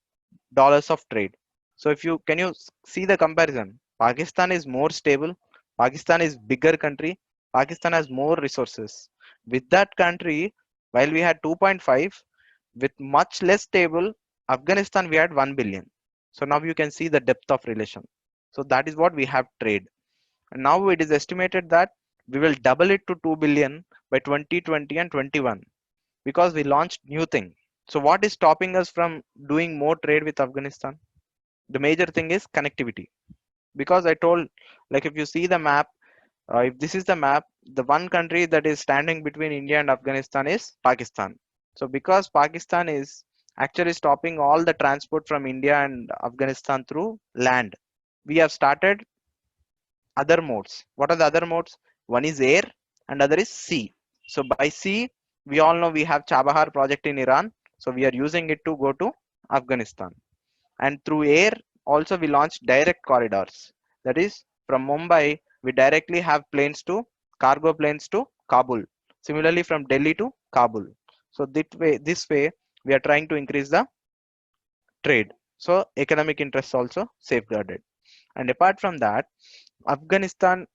dollars of trade. So if you can you see the comparison, Pakistan is more stable, Pakistan is bigger country, Pakistan has more resources. With that country, while we had 2.5, with much less stable Afghanistan we had 1 billion. So now you can see the depth of relation. So that is what we have trade. And now it is estimated that we will double it to 2 billion by 2020 and 21, because we launched new thing. So what is stopping us from doing more trade with Afghanistan? The major thing is connectivity. Because I told, like if you see the map, if this is the map, the one country that is standing between India and Afghanistan is Pakistan. So because Pakistan is actually stopping all the transport from India and Afghanistan through land. We have started other modes. What are the other modes? One is air and other is sea. So by sea, we all know we have Chabahar project in Iran. So we are using it to go to Afghanistan. And through air, also we launched direct corridors. That is, from Mumbai, we directly have planes to cargo planes to Kabul. Similarly, from Delhi to Kabul. So this way, we are trying to increase the trade. So economic interests also safeguarded. And apart from that, Afghanistan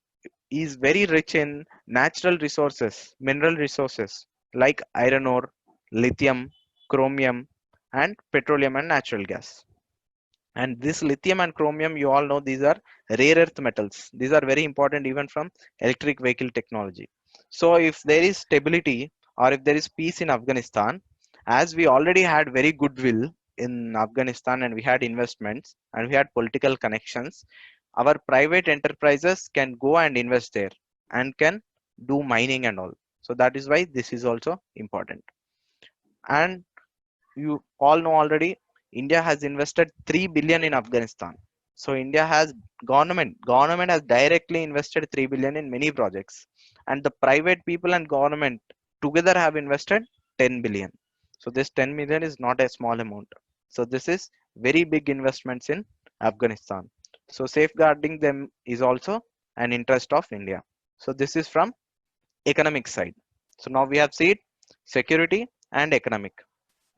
is very rich in natural resources, mineral resources like iron ore, lithium, chromium, and petroleum and natural gas. And this lithium and chromium, you all know these are rare earth metals. These are very important even from electric vehicle technology. So if there is stability or if there is peace in Afghanistan, as we already had very goodwill in Afghanistan and we had investments and we had political connections, our private enterprises can go and invest there and can do mining and all. So that is why this is also important. And you all know already, India has invested 3 billion in Afghanistan. So India has government has directly invested 3 billion in many projects, and the private people and government together have invested 10 billion. So this 10 million is not a small amount. So this is very big investments in Afghanistan. So safeguarding them is also an interest of India. So this is from economic side. So now we have seen security and economic.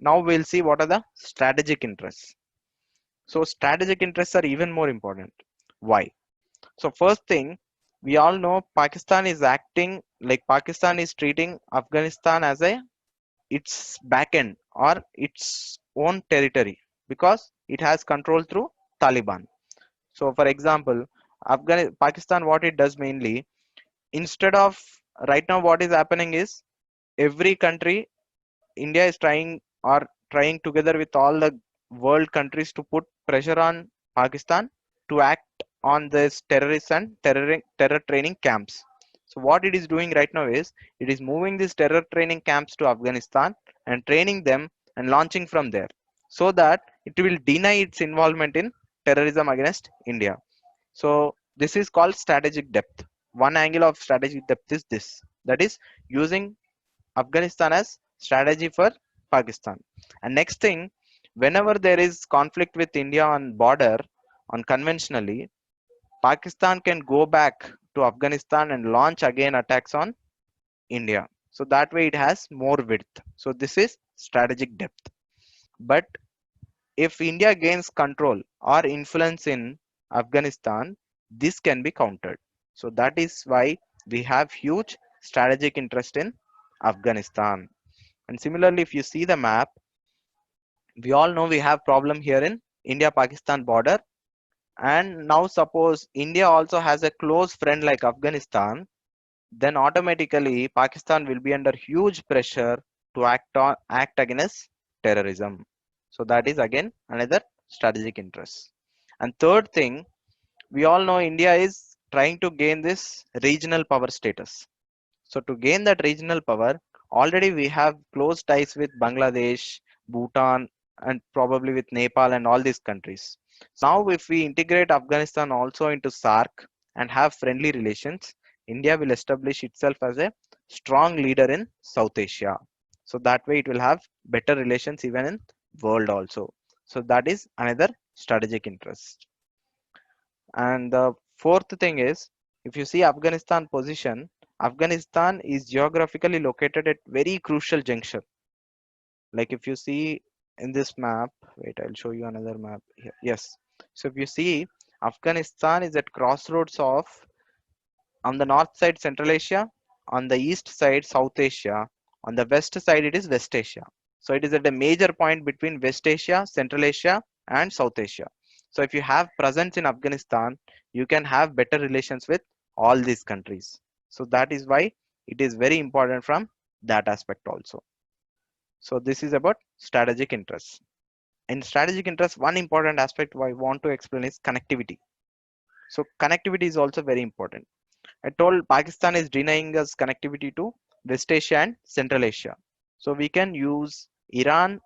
Now we'll see what are the strategic interests. So strategic interests are even more important. Why? So first thing, we all know Pakistan is acting like Pakistan is treating Afghanistan as a its back end or its own territory because it has control through Taliban. So for example, Pakistan, what it does mainly, instead of, right now what is happening is every country, India is trying together with all the world countries to put pressure on Pakistan to act on this terrorists and terror training camps. So what it is doing right now is it is moving these terror training camps to Afghanistan and training them and launching from there, so that it will deny its involvement in terrorism against India. So this is called strategic depth. One angle of strategic depth is this, that is using Afghanistan as strategy for Pakistan. And next thing, whenever there is conflict with India on border, on conventionally, Pakistan can go back to Afghanistan and launch again attacks on India. So that way it has more width. So this is strategic depth. But if India gains control or influence in Afghanistan, this can be countered. So that is why we have huge strategic interest in Afghanistan. And similarly, if you see the map, we all know we have problem here in India-Pakistan border. And now suppose India also has a close friend like Afghanistan, then automatically Pakistan will be under huge pressure to act against terrorism. So that is again another strategic interest. And third thing, we all know India is trying to gain this regional power status. So to gain that regional power, already we have close ties with Bangladesh, Bhutan, and probably with Nepal and all these countries. Now, if we integrate Afghanistan also into SAARC and have friendly relations, India will establish itself as a strong leader in South Asia. So that way it will have better relations even in world also. So that is another strategic interest. And the fourth thing is, if you see Afghanistan position, Afghanistan is geographically located at very crucial juncture. Like if you see in this map, wait, I'll show you another map here. Yes. So if you see, Afghanistan is at crossroads of, on the north side Central Asia, on the east side South Asia, on the west side it is West Asia. So it is at a major point between West Asia, Central Asia, and South Asia. So if you have presence in Afghanistan, you can have better relations with all these countries. So that is why it is very important from that aspect also. So this is about strategic interests. In strategic interest, one important aspect I want to explain is connectivity. So connectivity is also very important. I told Pakistan is denying us connectivity to West Asia and Central Asia. So we can use Iran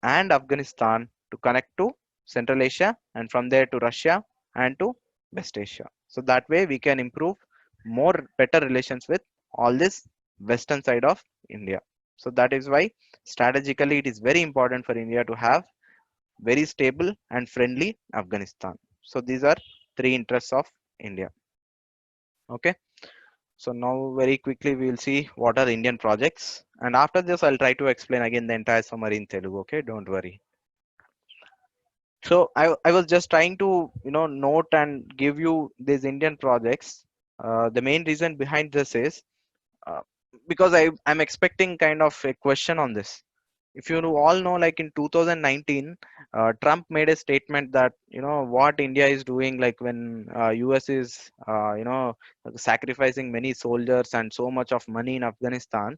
and Afghanistan to connect to Central Asia, and from there to Russia and to West Asia. So that way we can improve more better relations with all this western side of India. So that is why strategically it is very important for India to have very stable and friendly Afghanistan. So these are three interests of India. Okay. So now very quickly we will see what are Indian projects, and after this I'll try to explain again the entire summary in Telugu. Okay, don't worry. So I was just trying to note and give you these Indian projects. The main reason behind this is uh, because I'm expecting kind of a question on this. If you all know, like in 2019, Trump made a statement that what India is doing, like when US is sacrificing many soldiers and so much of money in Afghanistan.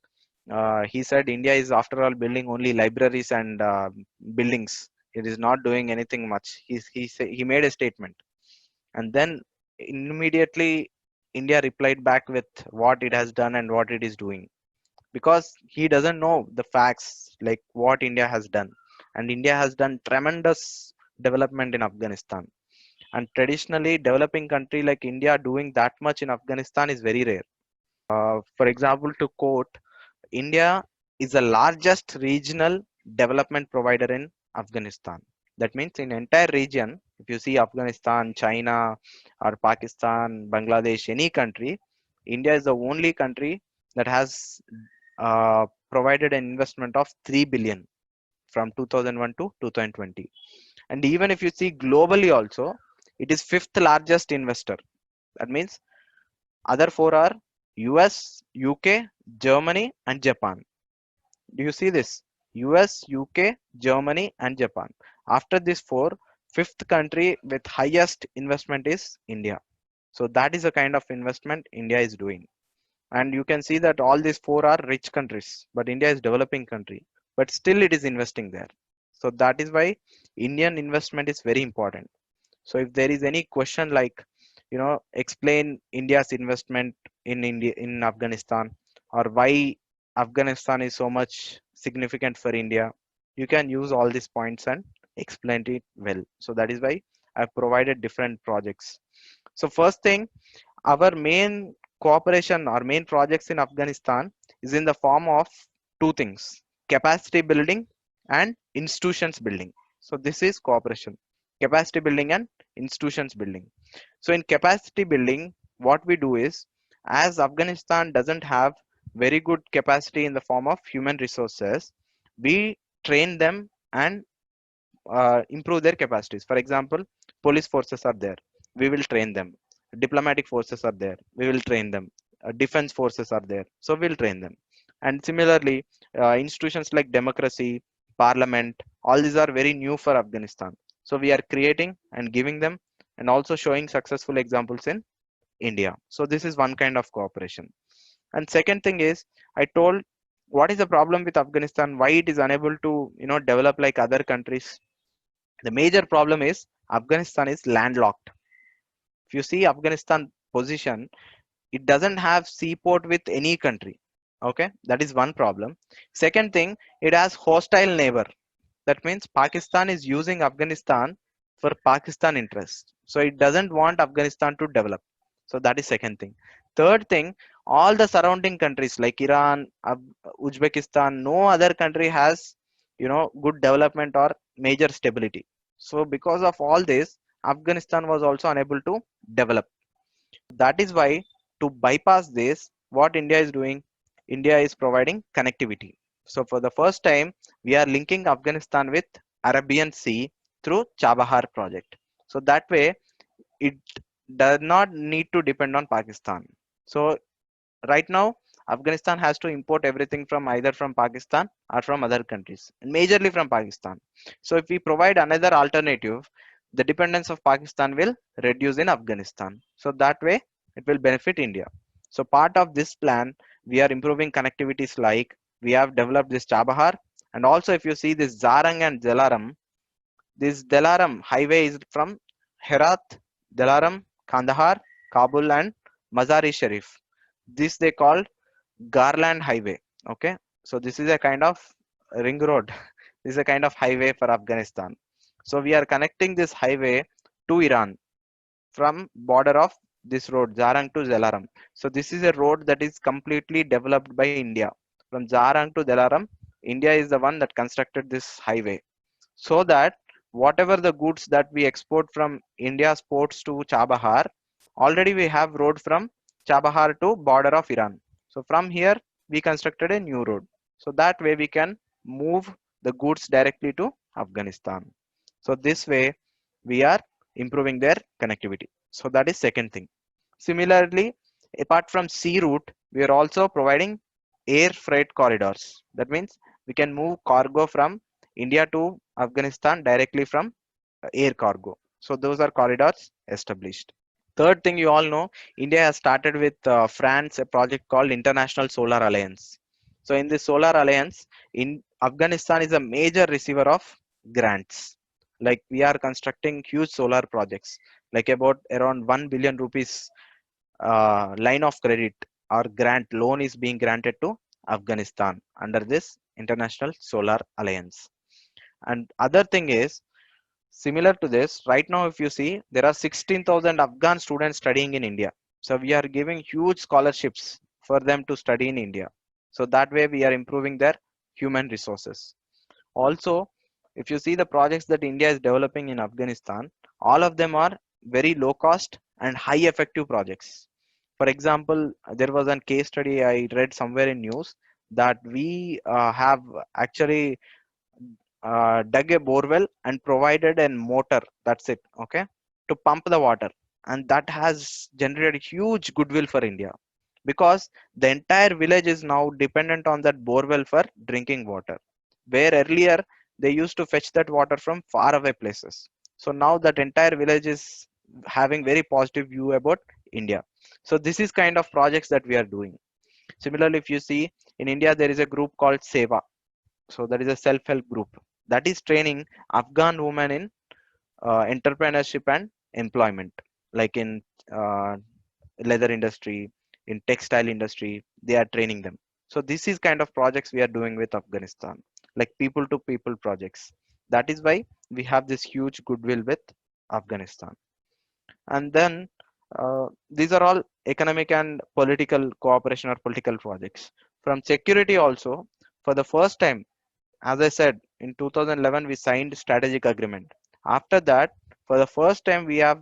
He said India is after all building only libraries and buildings. It is not doing anything much. He made a statement, and then immediately India replied back with what it has done and what it is doing, because he doesn't know the facts like what India has done. And India has done tremendous development in Afghanistan. And traditionally, developing country like India doing that much in Afghanistan is very rare. For example, to quote, India is the largest regional development provider in Afghanistan. That means in entire region, if you see Afghanistan, China, or Pakistan, Bangladesh, any country, India is the only country that has provided an investment of 3 billion from 2001 to 2020. And even if you see globally also, it is fifth largest investor. That means other four are US, UK, Germany, and Japan. Do you see this? US, UK, Germany, and Japan. After these four, fifth country with highest investment is India. So that is the kind of investment India is doing. And you can see that all these four are rich countries, but India is developing country, but still it is investing there. So that is why Indian investment is very important. So if there is any question like, explain India's investment in India in Afghanistan, or why Afghanistan is so much significant for India, you can use all these points and explain it well. So that is why I've provided different projects. So first thing, our main cooperation or main projects in Afghanistan is in the form of two things: capacity building and institutions building. So this is cooperation, capacity building and institutions building. So in capacity building, what we do is, as Afghanistan doesn't have very good capacity in the form of human resources, we train them and improve their capacities. For example, police forces are there, we will train them. Diplomatic forces are there, we will train them. Defense forces are there, so we'll train them. And similarly, institutions like democracy, parliament, all these are very new for Afghanistan. So we are creating and giving them, and also showing successful examples in India. So this is one kind of cooperation. And second thing is, I told what is the problem with Afghanistan, why it is unable to develop like other countries. The major problem is Afghanistan is landlocked. If you see Afghanistan position, it doesn't have seaport with any country. Okay, that is one problem. Second thing, it has hostile neighbor. That means Pakistan is using Afghanistan for Pakistan interests. So it doesn't want Afghanistan to develop. So that is second thing. Third thing, all the surrounding countries like Iran, Uzbekistan, no other country has good development or major stability. So because of all this, Afghanistan was also unable to develop. That is why, to bypass this, what India is doing, India is providing connectivity. So for the first time, we are linking Afghanistan with Arabian Sea through Chabahar project. So that way, it does not need to depend on Pakistan. So right now, Afghanistan has to import everything from either from Pakistan or from other countries, and majorly from Pakistan. So if we provide another alternative, the dependence of Pakistan will reduce in Afghanistan. So that way it will benefit India. So part of this plan, we are improving connectivities, like we have developed this Chabahar, and also if you see this Zarang and Jalaram, this Delaram highway is from Herat, Delaram, Kandahar, Kabul, and Mazari Sharif. This they called Garland Highway. Okay, so this is a kind of ring road This is a kind of highway for Afghanistan. So we are connecting this highway to Iran from border of this road Zarang to Jalaram. So this is a road that is completely developed by India. From Zarang to Jalaram, India is the one that constructed this highway, so that whatever the goods that we export from India's ports to Chabahar, already we have road from Chabahar to border of Iran. So from here we constructed a new road. So that way we can move the goods directly to Afghanistan. So this way we are improving their connectivity. So that is second thing. Similarly, apart from sea route, we are also providing air freight corridors. That means we can move cargo from India to Afghanistan directly from air cargo. So those are corridors established. Third thing, you all know, India has started with France a project called International Solar Alliance. So in this Solar Alliance, in Afghanistan is a major receiver of grants. Like we are constructing huge solar projects, like about around 1 billion rupees line of credit or grant loan is being granted to Afghanistan under this International Solar Alliance. And other thing is, similar to this, right now, if you see, there are 16,000 Afghan students studying in India. So we are giving huge scholarships for them to study in India. So that way we are improving their human resources. Also, if you see the projects that India is developing in Afghanistan, all of them are very low cost and high effective projects. For example, there was a case study I read somewhere in news that we have actually dug a borewell and provided a motor, that's it, okay, to pump the water, and that has generated huge goodwill for India, because the entire village is now dependent on that borewell for drinking water, where earlier they used to fetch that water from far away places. So now that entire village is having very positive view about India. So this is kind of projects that we are doing. Similarly, if you see, in India there is a group called Seva. So that is a self-help group that is training Afghan women in entrepreneurship and employment, like in uh, leather industry, in textile industry, they are training them. So this is kind of projects we are doing with Afghanistan, like people to people projects. That is why we have this huge goodwill with Afghanistan. And then these are all economic and political cooperation or political projects. From security also, for the first time, as I said, in 2011 we signed strategic agreement. After that, for the first time, we have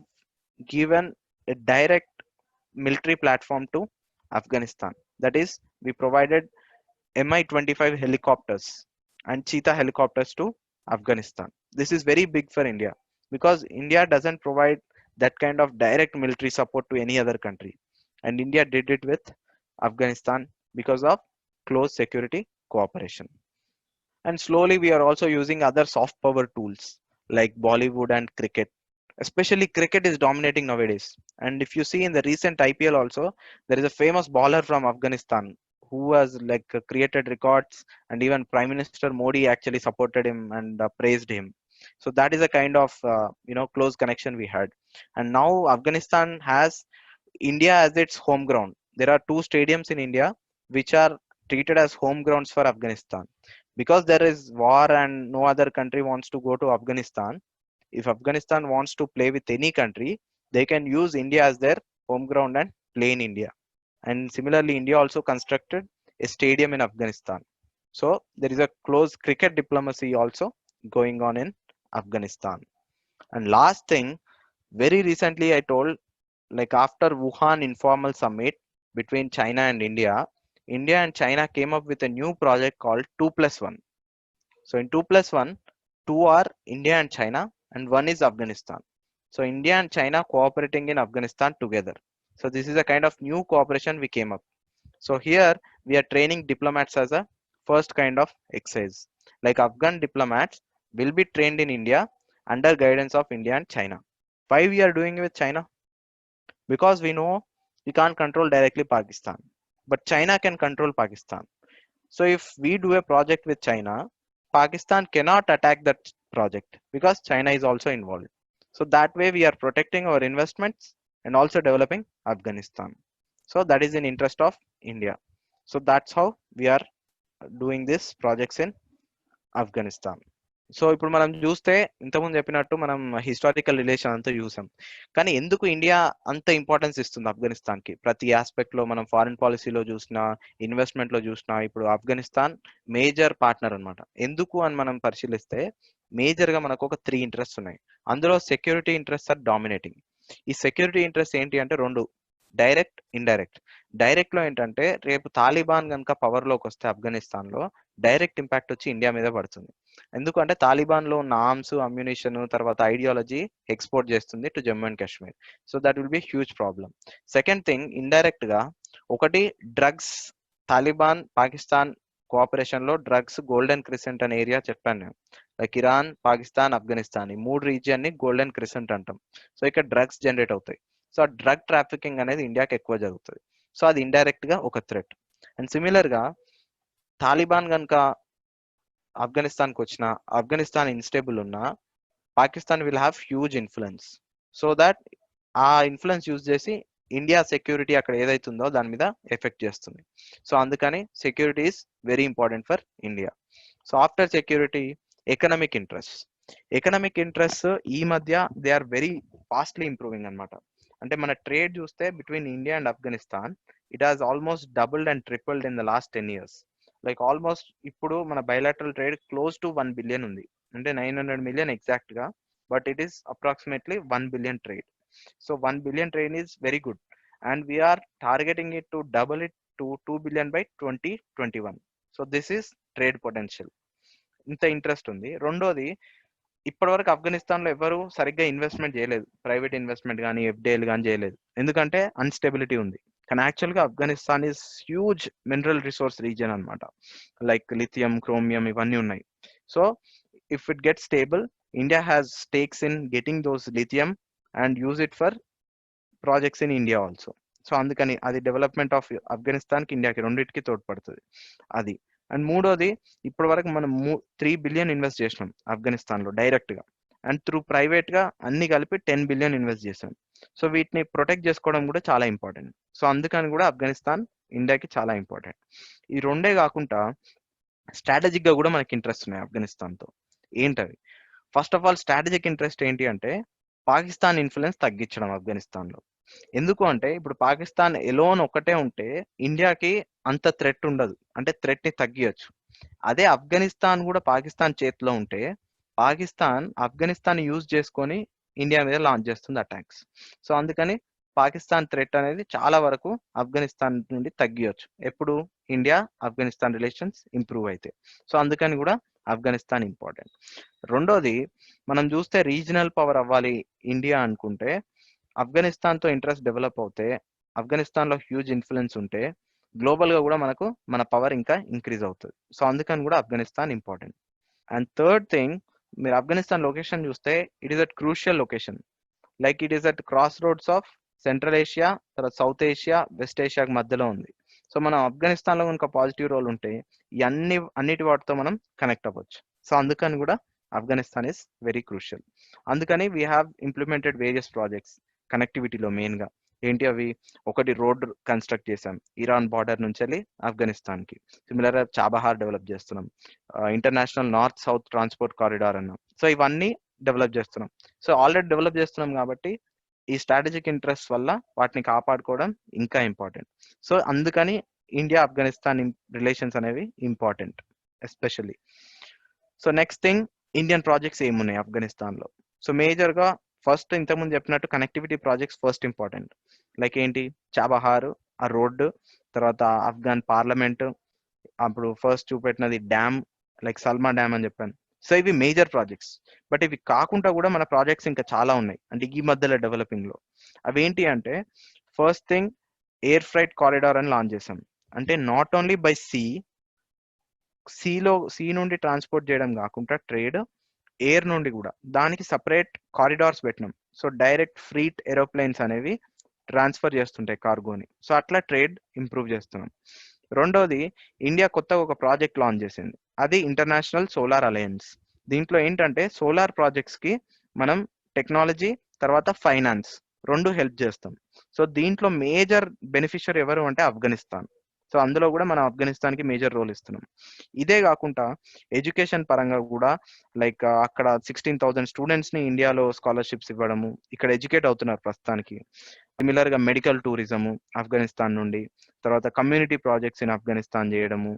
given a direct military platform to Afghanistan. That is, we provided Mi-25 helicopters and Cheetah helicopters to Afghanistan. This is very big for India, because India doesn't provide that kind of direct military support to any other country, and India did it with Afghanistan because of close security cooperation. And slowly we are also using other soft power tools like Bollywood and cricket. Especially cricket is dominating nowadays, and if you see in the recent IPL also, there is a famous bowler from Afghanistan who has like created records, and even Prime Minister Modi actually supported him and praised him. So that is a kind of close connection we had. And now Afghanistan has India as its home ground. There are two stadiums in India which are treated as home grounds for Afghanistan. Because there is war and no other country wants to go to Afghanistan, if Afghanistan wants to play with any country, they can use India as their home ground and play in India. And similarly, India also constructed a stadium in Afghanistan. So there is a close cricket diplomacy also going on in Afghanistan. And last thing, very recently I told, like after Wuhan informal summit between China and India, India and China came up with a new project called 2 plus 1. So in 2 plus 1, two are India and China, and one is Afghanistan. So India and China cooperating in Afghanistan together. So this is a kind of new cooperation we came up. So here we are training diplomats as a first kind of exercise. Like Afghan diplomats will be trained in India under guidance of India and China. Why we are doing it with China? Because we know we can't control directly Pakistan, but China can control Pakistan. So if we do a project with China, Pakistan cannot attack that project because China is also involved. So that way we are protecting our investments and also developing Afghanistan. So that is in interest of India. So that's how we are doing this projects in Afghanistan. So ఇప్పుడు మనం చూస్తే ఇంతకుముందు చెప్పినట్టు మనం historical relation అంతా చూసాం. కానీ ఎందుకు ఇండియా అంత ఇంపార్టెన్స్ ఇస్తుంది ఆఫ్ఘనిస్తాన్ కి? ప్రతి ఆస్పెక్ట్ లో మనం ఫారిన్ పాలసీలో చూసినా, ఇన్వెస్ట్మెంట్ లో చూసినా, ఇప్పుడు ఆఫ్ఘనిస్తాన్ మేజర్ పార్ట్నర్ అన్నమాట. ఎందుకు అని మనం పరిశీలిస్తే మేజర్ గా మనకు ఒక 3 ఇంట్రెస్ట్ ఉన్నాయి. అందులో సెక్యూరిటీ ఇంట్రెస్ట్ ఆర్ డామినేటింగ్. ఈ సెక్యూరిటీ ఇంట్రెస్ట్ ఏంటి అంటే రెండు: డైరెక్ట్, ఇండైరెక్ట్. డైరెక్ట్ లో ఏంటంటే రేపు తాలిబాన్ కనుక పవర్ లోకి వస్తే ఆఫ్ఘనిస్తాన్ లో డైరెక్ట్ ఇంపాక్ట్ వచ్చి ఇండియా మీద పడుతుంది. ఎందుకంటే తాలిబాన్ లో ఉన్న ఆర్మ్స్, అమ్యునిషన్, తర్వాత ఐడియాలజీ ఎక్స్పోర్ట్ చేస్తుంది to Jammu and Kashmir. So that will be huge problem. Second thing, indirect గా ఒకటి డ్రగ్స్. తాలిబాన్ పాకిస్తాన్ కోఆపరేషన్ లో డ్రగ్స్ గోల్డెన్ క్రిసెంట్ అనే ఏరియా చెప్పాను నేను. లైక్ ఇరాన్, పాకిస్తాన్, ఆఫ్ఘనిస్తాన్, ఈ 3 రీజియన్ ని గోల్డెన్ క్రిసెంట్ అంటాం. సో ఇక్కడ డ్రగ్స్ జనరేట్ అవుతాయి. సో ఆ డ్రగ్ ట్రాఫికింగ్ అనేది ఇండియాకి ఎక్కువ జరుగుతుంది. సో అది ఇండైరెక్ట్ గా ఒక థ్రెట్. అండ్ సిమిలర్ గా తాలిబాన్ కనుక ఆఫ్ఘనిస్తాన్కి వచ్చిన, ఆఫ్ఘనిస్తాన్ ఇన్స్టేబుల్ ఉన్నా, Pakistan will have huge influence. So that ఆ ఇన్ఫ్లుయెన్స్ యూజ్ చేసి ఇండియా సెక్యూరిటీ అక్కడ ఏదైతుందో దాని మీద ఎఫెక్ట్ చేస్తుంది. సో అందుకని security is very important for India. So after security, economic interest. Economic interest ఈ మధ్య they are very fastly improving అనమాట. అంటే మన ట్రేడ్ చూస్తే between India and Afghanistan, it has almost doubled and tripled in the last 10 years. Like almost ఇప్పుడు మన bilateral trade close to 1 billion ఉంది. అంటే 900 million ఎగ్జాక్ట్ గా, but it is approximately 1 billion trade. So 1 billion trade is very good, and we are targeting it to double it to 2 billion by 2021. So this is trade potential. ఇంత interest ఉంది. రెండోది, ఇప్పటివరకు ఆఫ్ఘనిస్తాన్ లో ఎవరు సరిగ్గా ఇన్వెస్ట్మెంట్ చేయలేదు. Private investment కానీ ఎఫ్డిఐలు కానీ చేయలేదు, ఎందుకంటే అన్స్టెబిలిటీ ఉంది. కానీ యాక్చువల్ గా Afghanistan is huge mineral resource region అనమాట. లైక్ లిథియం, క్రోమియం ఇవన్నీ ఉన్నాయి. So if it get stable, India has స్టేక్స్ in getting those lithium and use it for projects in India also. So అందుకని అది డెవలప్మెంట్ ఆఫ్ ఆఫ్ఘనిస్తాన్ కి, ఇండియాకి రెండింటికి తోడ్పడుతుంది అది. అండ్ మూడోది, ఇప్పటి వరకు మనం 3 billion ఇన్వెస్ట్ చేసినాం ఆఫ్ఘనిస్తాన్ లో డైరెక్ట్ గా, అండ్ త్రూ ప్రైవేట్ గా అన్ని కలిపి 10 billion ఇన్వెస్ట్ చేసాం. సో వీటిని ప్రొటెక్ట్ చేసుకోవడం కూడా చాలా ఇంపార్టెంట్. సో అందుకని కూడా ఆఫ్ఘనిస్తాన్ ఇండియాకి చాలా ఇంపార్టెంట్. ఈ రెండే కాకుండా స్ట్రాటజిక్ గా కూడా మనకి ఇంట్రెస్ట్ ఉన్నాయి ఆఫ్ఘనిస్తాన్ తో. ఏంటవి? First of all strategic interest ఏంటి అంటే పాకిస్తాన్ ఇన్ఫ్లుయెన్స్ తగ్గించడం ఆఫ్ఘనిస్తాన్ లో. ఎందుకు అంటే ఇప్పుడు పాకిస్తాన్ ఎలోన్ ఒక్కటే ఉంటే ఇండియాకి అంత థ్రెట్ ఉండదు, అంటే థ్రెట్ ని తగ్గియచ్చు. అదే ఆఫ్ఘనిస్తాన్ కూడా పాకిస్తాన్ చేతిలో ఉంటే ఆఫ్ఘనిస్తాన్ యూజ్ చేసుకొని ఇండియా మీద లాంచ్ చేస్తుంది అటాక్స్. సో అందుకని పాకిస్తాన్ థ్రెట్ అనేది చాలా వరకు ఆఫ్ఘనిస్తాన్ నుండి తగ్గియచ్చు ఎప్పుడు ఇండియా ఆఫ్ఘనిస్తాన్ రిలేషన్స్ ఇంప్రూవ్ అయితే. సో అందుకని కూడా ఆఫ్ఘనిస్తాన్ ఇంపార్టెంట్. రెండోది, మనం చూస్తే రీజనల్ పవర్ అవ్వాలి ఇండియా అనుకుంటే, ఆఫ్ఘనిస్తాన్ తో ఇంట్రెస్ట్ డెవలప్ అవుతే, ఆఫ్ఘనిస్తాన్ లో హ్యూజ్ ఇన్ఫ్లుయెన్స్ ఉంటే, గ్లోబల్ గా కూడా మనకు మన పవర్ ఇంకా ఇంక్రీజ్ అవుతుంది. సో అందుకని కూడా Afghanistan important. And third thing, మీరు ఆఫ్ఘనిస్తాన్ లొకేషన్ చూస్తే it is at crucial location. Like it is at cross roads of central Asia, తర్వాత సౌత్ ఏషియా, వెస్ట్ ఏషియాకి మధ్యలో ఉంది. సో మనం ఆఫ్ఘనిస్తాన్ లో కనుక పాజిటివ్ రోల్ ఉంటే ఈ అన్నిటి వాటితో మనం కనెక్ట్ అవ్వచ్చు. సో అందుకని కూడా ఆఫ్ఘనిస్తాన్ ఇస్ వెరీ క్రూషియల్. అందుకని we have implemented various projects కనెక్టివిటీలో. మెయిన్ గా ఏంటి అవి? ఒకటి, రోడ్ కన్స్ట్రక్ట్ చేసాం ఇరాన్ బార్డర్ నుంచి వెళ్ళి ఆఫ్ఘనిస్తాన్ కి. సిమిలర్ గా చాబహార్ డెవలప్ చేస్తున్నాం, international north south transport corridor అన్నాం. సో ఇవన్నీ డెవలప్ చేస్తున్నాం. సో ఆల్రెడీ డెవలప్ చేస్తున్నాం కాబట్టి ఈ స్ట్రాటజిక్ ఇంట్రెస్ట్ వల్ల వాటిని కాపాడుకోవడం ఇంకా ఇంపార్టెంట్. సో అందుకని ఇండియా ఆఫ్ఘనిస్తాన్ రిలేషన్స్ అనేవి important especially. So next thing, Indian projects ఏమున్నాయి ఆఫ్ఘనిస్తాన్ లో? సో మేజర్ గా ఫస్ట్ ఇంతకుముందు చెప్పినట్టు connectivity projects first important. Like ఏంటి? చాబహార్, ఆ రోడ్డు, తర్వాత ఆఫ్ఘన్ పార్లమెంట్, అప్పుడు ఫస్ట్ చూపెట్టినది డ్యామ్, లైక్ సల్మా డ్యామ్ అని చెప్పాను. సో ఇవి మేజర్ ప్రాజెక్ట్స్. బట్ ఇవి కాకుండా కూడా మన ప్రాజెక్ట్స్ ఇంకా చాలా ఉన్నాయి, అంటే ఈ మధ్యలో డెవలపింగ్ లో. అవేంటి అంటే, first thing, air freight corridor అని లాంచ్ చేసాం. అంటే నాట్ ఓన్లీ బై సీ నుండి ట్రాన్స్పోర్ట్ చేయడం కాకుండా ట్రేడ్ ఎయిర్ నుండి కూడా, దానికి సపరేట్ కారిడార్స్ పెట్టినాం. సో డైరెక్ట్ ఫ్రీట్ ఏరోప్లేన్స్ అనేవి ట్రాన్స్ఫర్ చేస్తుంటాయి కార్గోని. సో అట్లా ట్రేడ్ ఇంప్రూవ్ చేస్తున్నాం. రెండోది, ఇండియా కొత్తగా ఒక ప్రాజెక్ట్ లాంచ్ చేసింది, అది ఇంటర్నేషనల్ సోలార్ అలయన్స్. దీంట్లో ఏంటంటే సోలార్ ప్రాజెక్ట్స్ కి మనం టెక్నాలజీ తర్వాత ఫైనాన్స్ రెండు హెల్ప్ చేస్తాం. సో దీంట్లో మేజర్ బెనిఫిషియర్ ఎవరు అంటే ఆఫ్ఘనిస్తాన్. సో అందులో కూడా మనం ఆఫ్ఘనిస్తాన్కి మేజర్ రోల్ ఇస్తున్నాం. ఇదే కాకుండా ఎడ్యుకేషన్ పరంగా కూడా లైక్ అక్కడ 16,000 స్టూడెంట్స్ని ఇండియాలో స్కాలర్షిప్స్ ఇవ్వడము, ఇక్కడ ఎడ్యుకేట్ అవుతున్నారు ప్రస్తుతానికి. సిమిలర్గా మెడికల్ టూరిజము ఆఫ్ఘనిస్తాన్ నుండి, తర్వాత కమ్యూనిటీ ప్రాజెక్ట్స్ ఇన్ ఆఫ్ఘనిస్తాన్ చేయడము,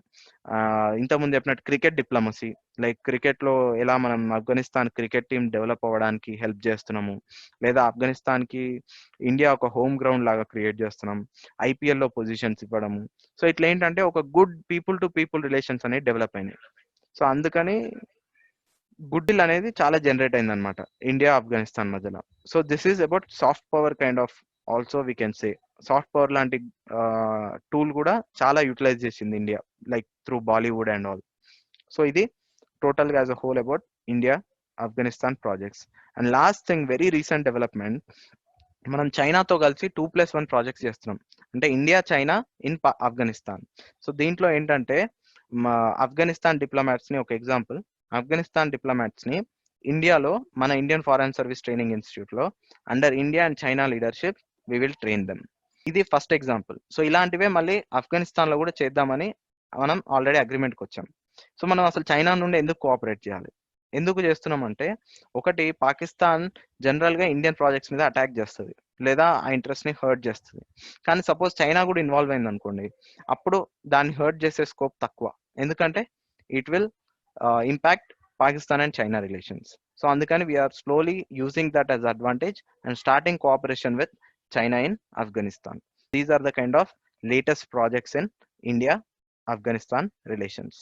ఇంతకుముందు చెప్పినట్టు క్రికెట్ డిప్లొమసీ, లైక్ క్రికెట్లో ఎలా మనం ఆఫ్ఘనిస్తాన్ క్రికెట్ టీం డెవలప్ అవ్వడానికి హెల్ప్ చేస్తున్నాము, లేదా ఆఫ్ఘనిస్తాన్కి ఇండియా ఒక హోమ్ గ్రౌండ్ లాగా క్రియేట్ చేస్తున్నాం, ఐపీఎల్లో పొజిషన్స్ ఇవ్వడము. సో ఇట్లా ఏంటంటే ఒక good people to people relations అనేవి డెవలప్ అయినాయి. సో అందుకని గుడ్ విల్ అనేది చాలా జనరేట్ అయింది అనమాట ఇండియా ఆఫ్ఘనిస్తాన్ మధ్యలో. So this is about soft power kind of, also we can say soft power లాంటి టూల్ కూడా చాలా యూటిలైజ్ చేసింది India, like through Bollywood and all. So ఇది టోటల్గా as a whole about India Afghanistan projects. And last thing, very recent development, మనం చైనాతో కలిసి 2+1 projects చేస్తున్నాం, అంటే India China in Afghanistan. So దీంట్లో ఏంటంటే మా ఆఫ్ఘనిస్తాన్ డిప్లొమాట్స్ని, ఒక ఎగ్జాంపుల్, ఆఫ్ఘనిస్తాన్ డిప్లొమాట్స్ని ఇండియాలో మన ఇండియన్ ఫారెన్ సర్వీస్ ట్రైనింగ్ ఇన్స్టిట్యూట్లో under India and China leadership we will train them. ఇది ఫస్ట్ ఎగ్జాంపుల్. సో ఇలాంటివే మళ్ళీ ఆఫ్ఘనిస్తాన్లో కూడా చేద్దామని మనం ఆల్రెడీ అగ్రిమెంట్కి వచ్చాం. సో మనం అసలు చైనా నుండి ఎందుకు కోఆపరేట్ చేయాలి, ఎందుకు చేస్తున్నామంటే, ఒకటి పాకిస్తాన్ జనరల్గా ఇండియన్ ప్రాజెక్ట్స్ మీద అటాక్ చేస్తుంది లేదా ఆ ఇంట్రెస్ట్ని హర్ట్ చేస్తుంది. కానీ సపోజ్ చైనా కూడా ఇన్వాల్వ్ అయింది అనుకోండి, అప్పుడు దాన్ని హర్ట్ చేసే స్కోప్ తక్కువ, ఎందుకంటే it will impact Pakistan and China relations. So అందుకని we are slowly using that as advantage and starting cooperation with China in Afghanistan. These are the kind of latest projects in India Afghanistan relations.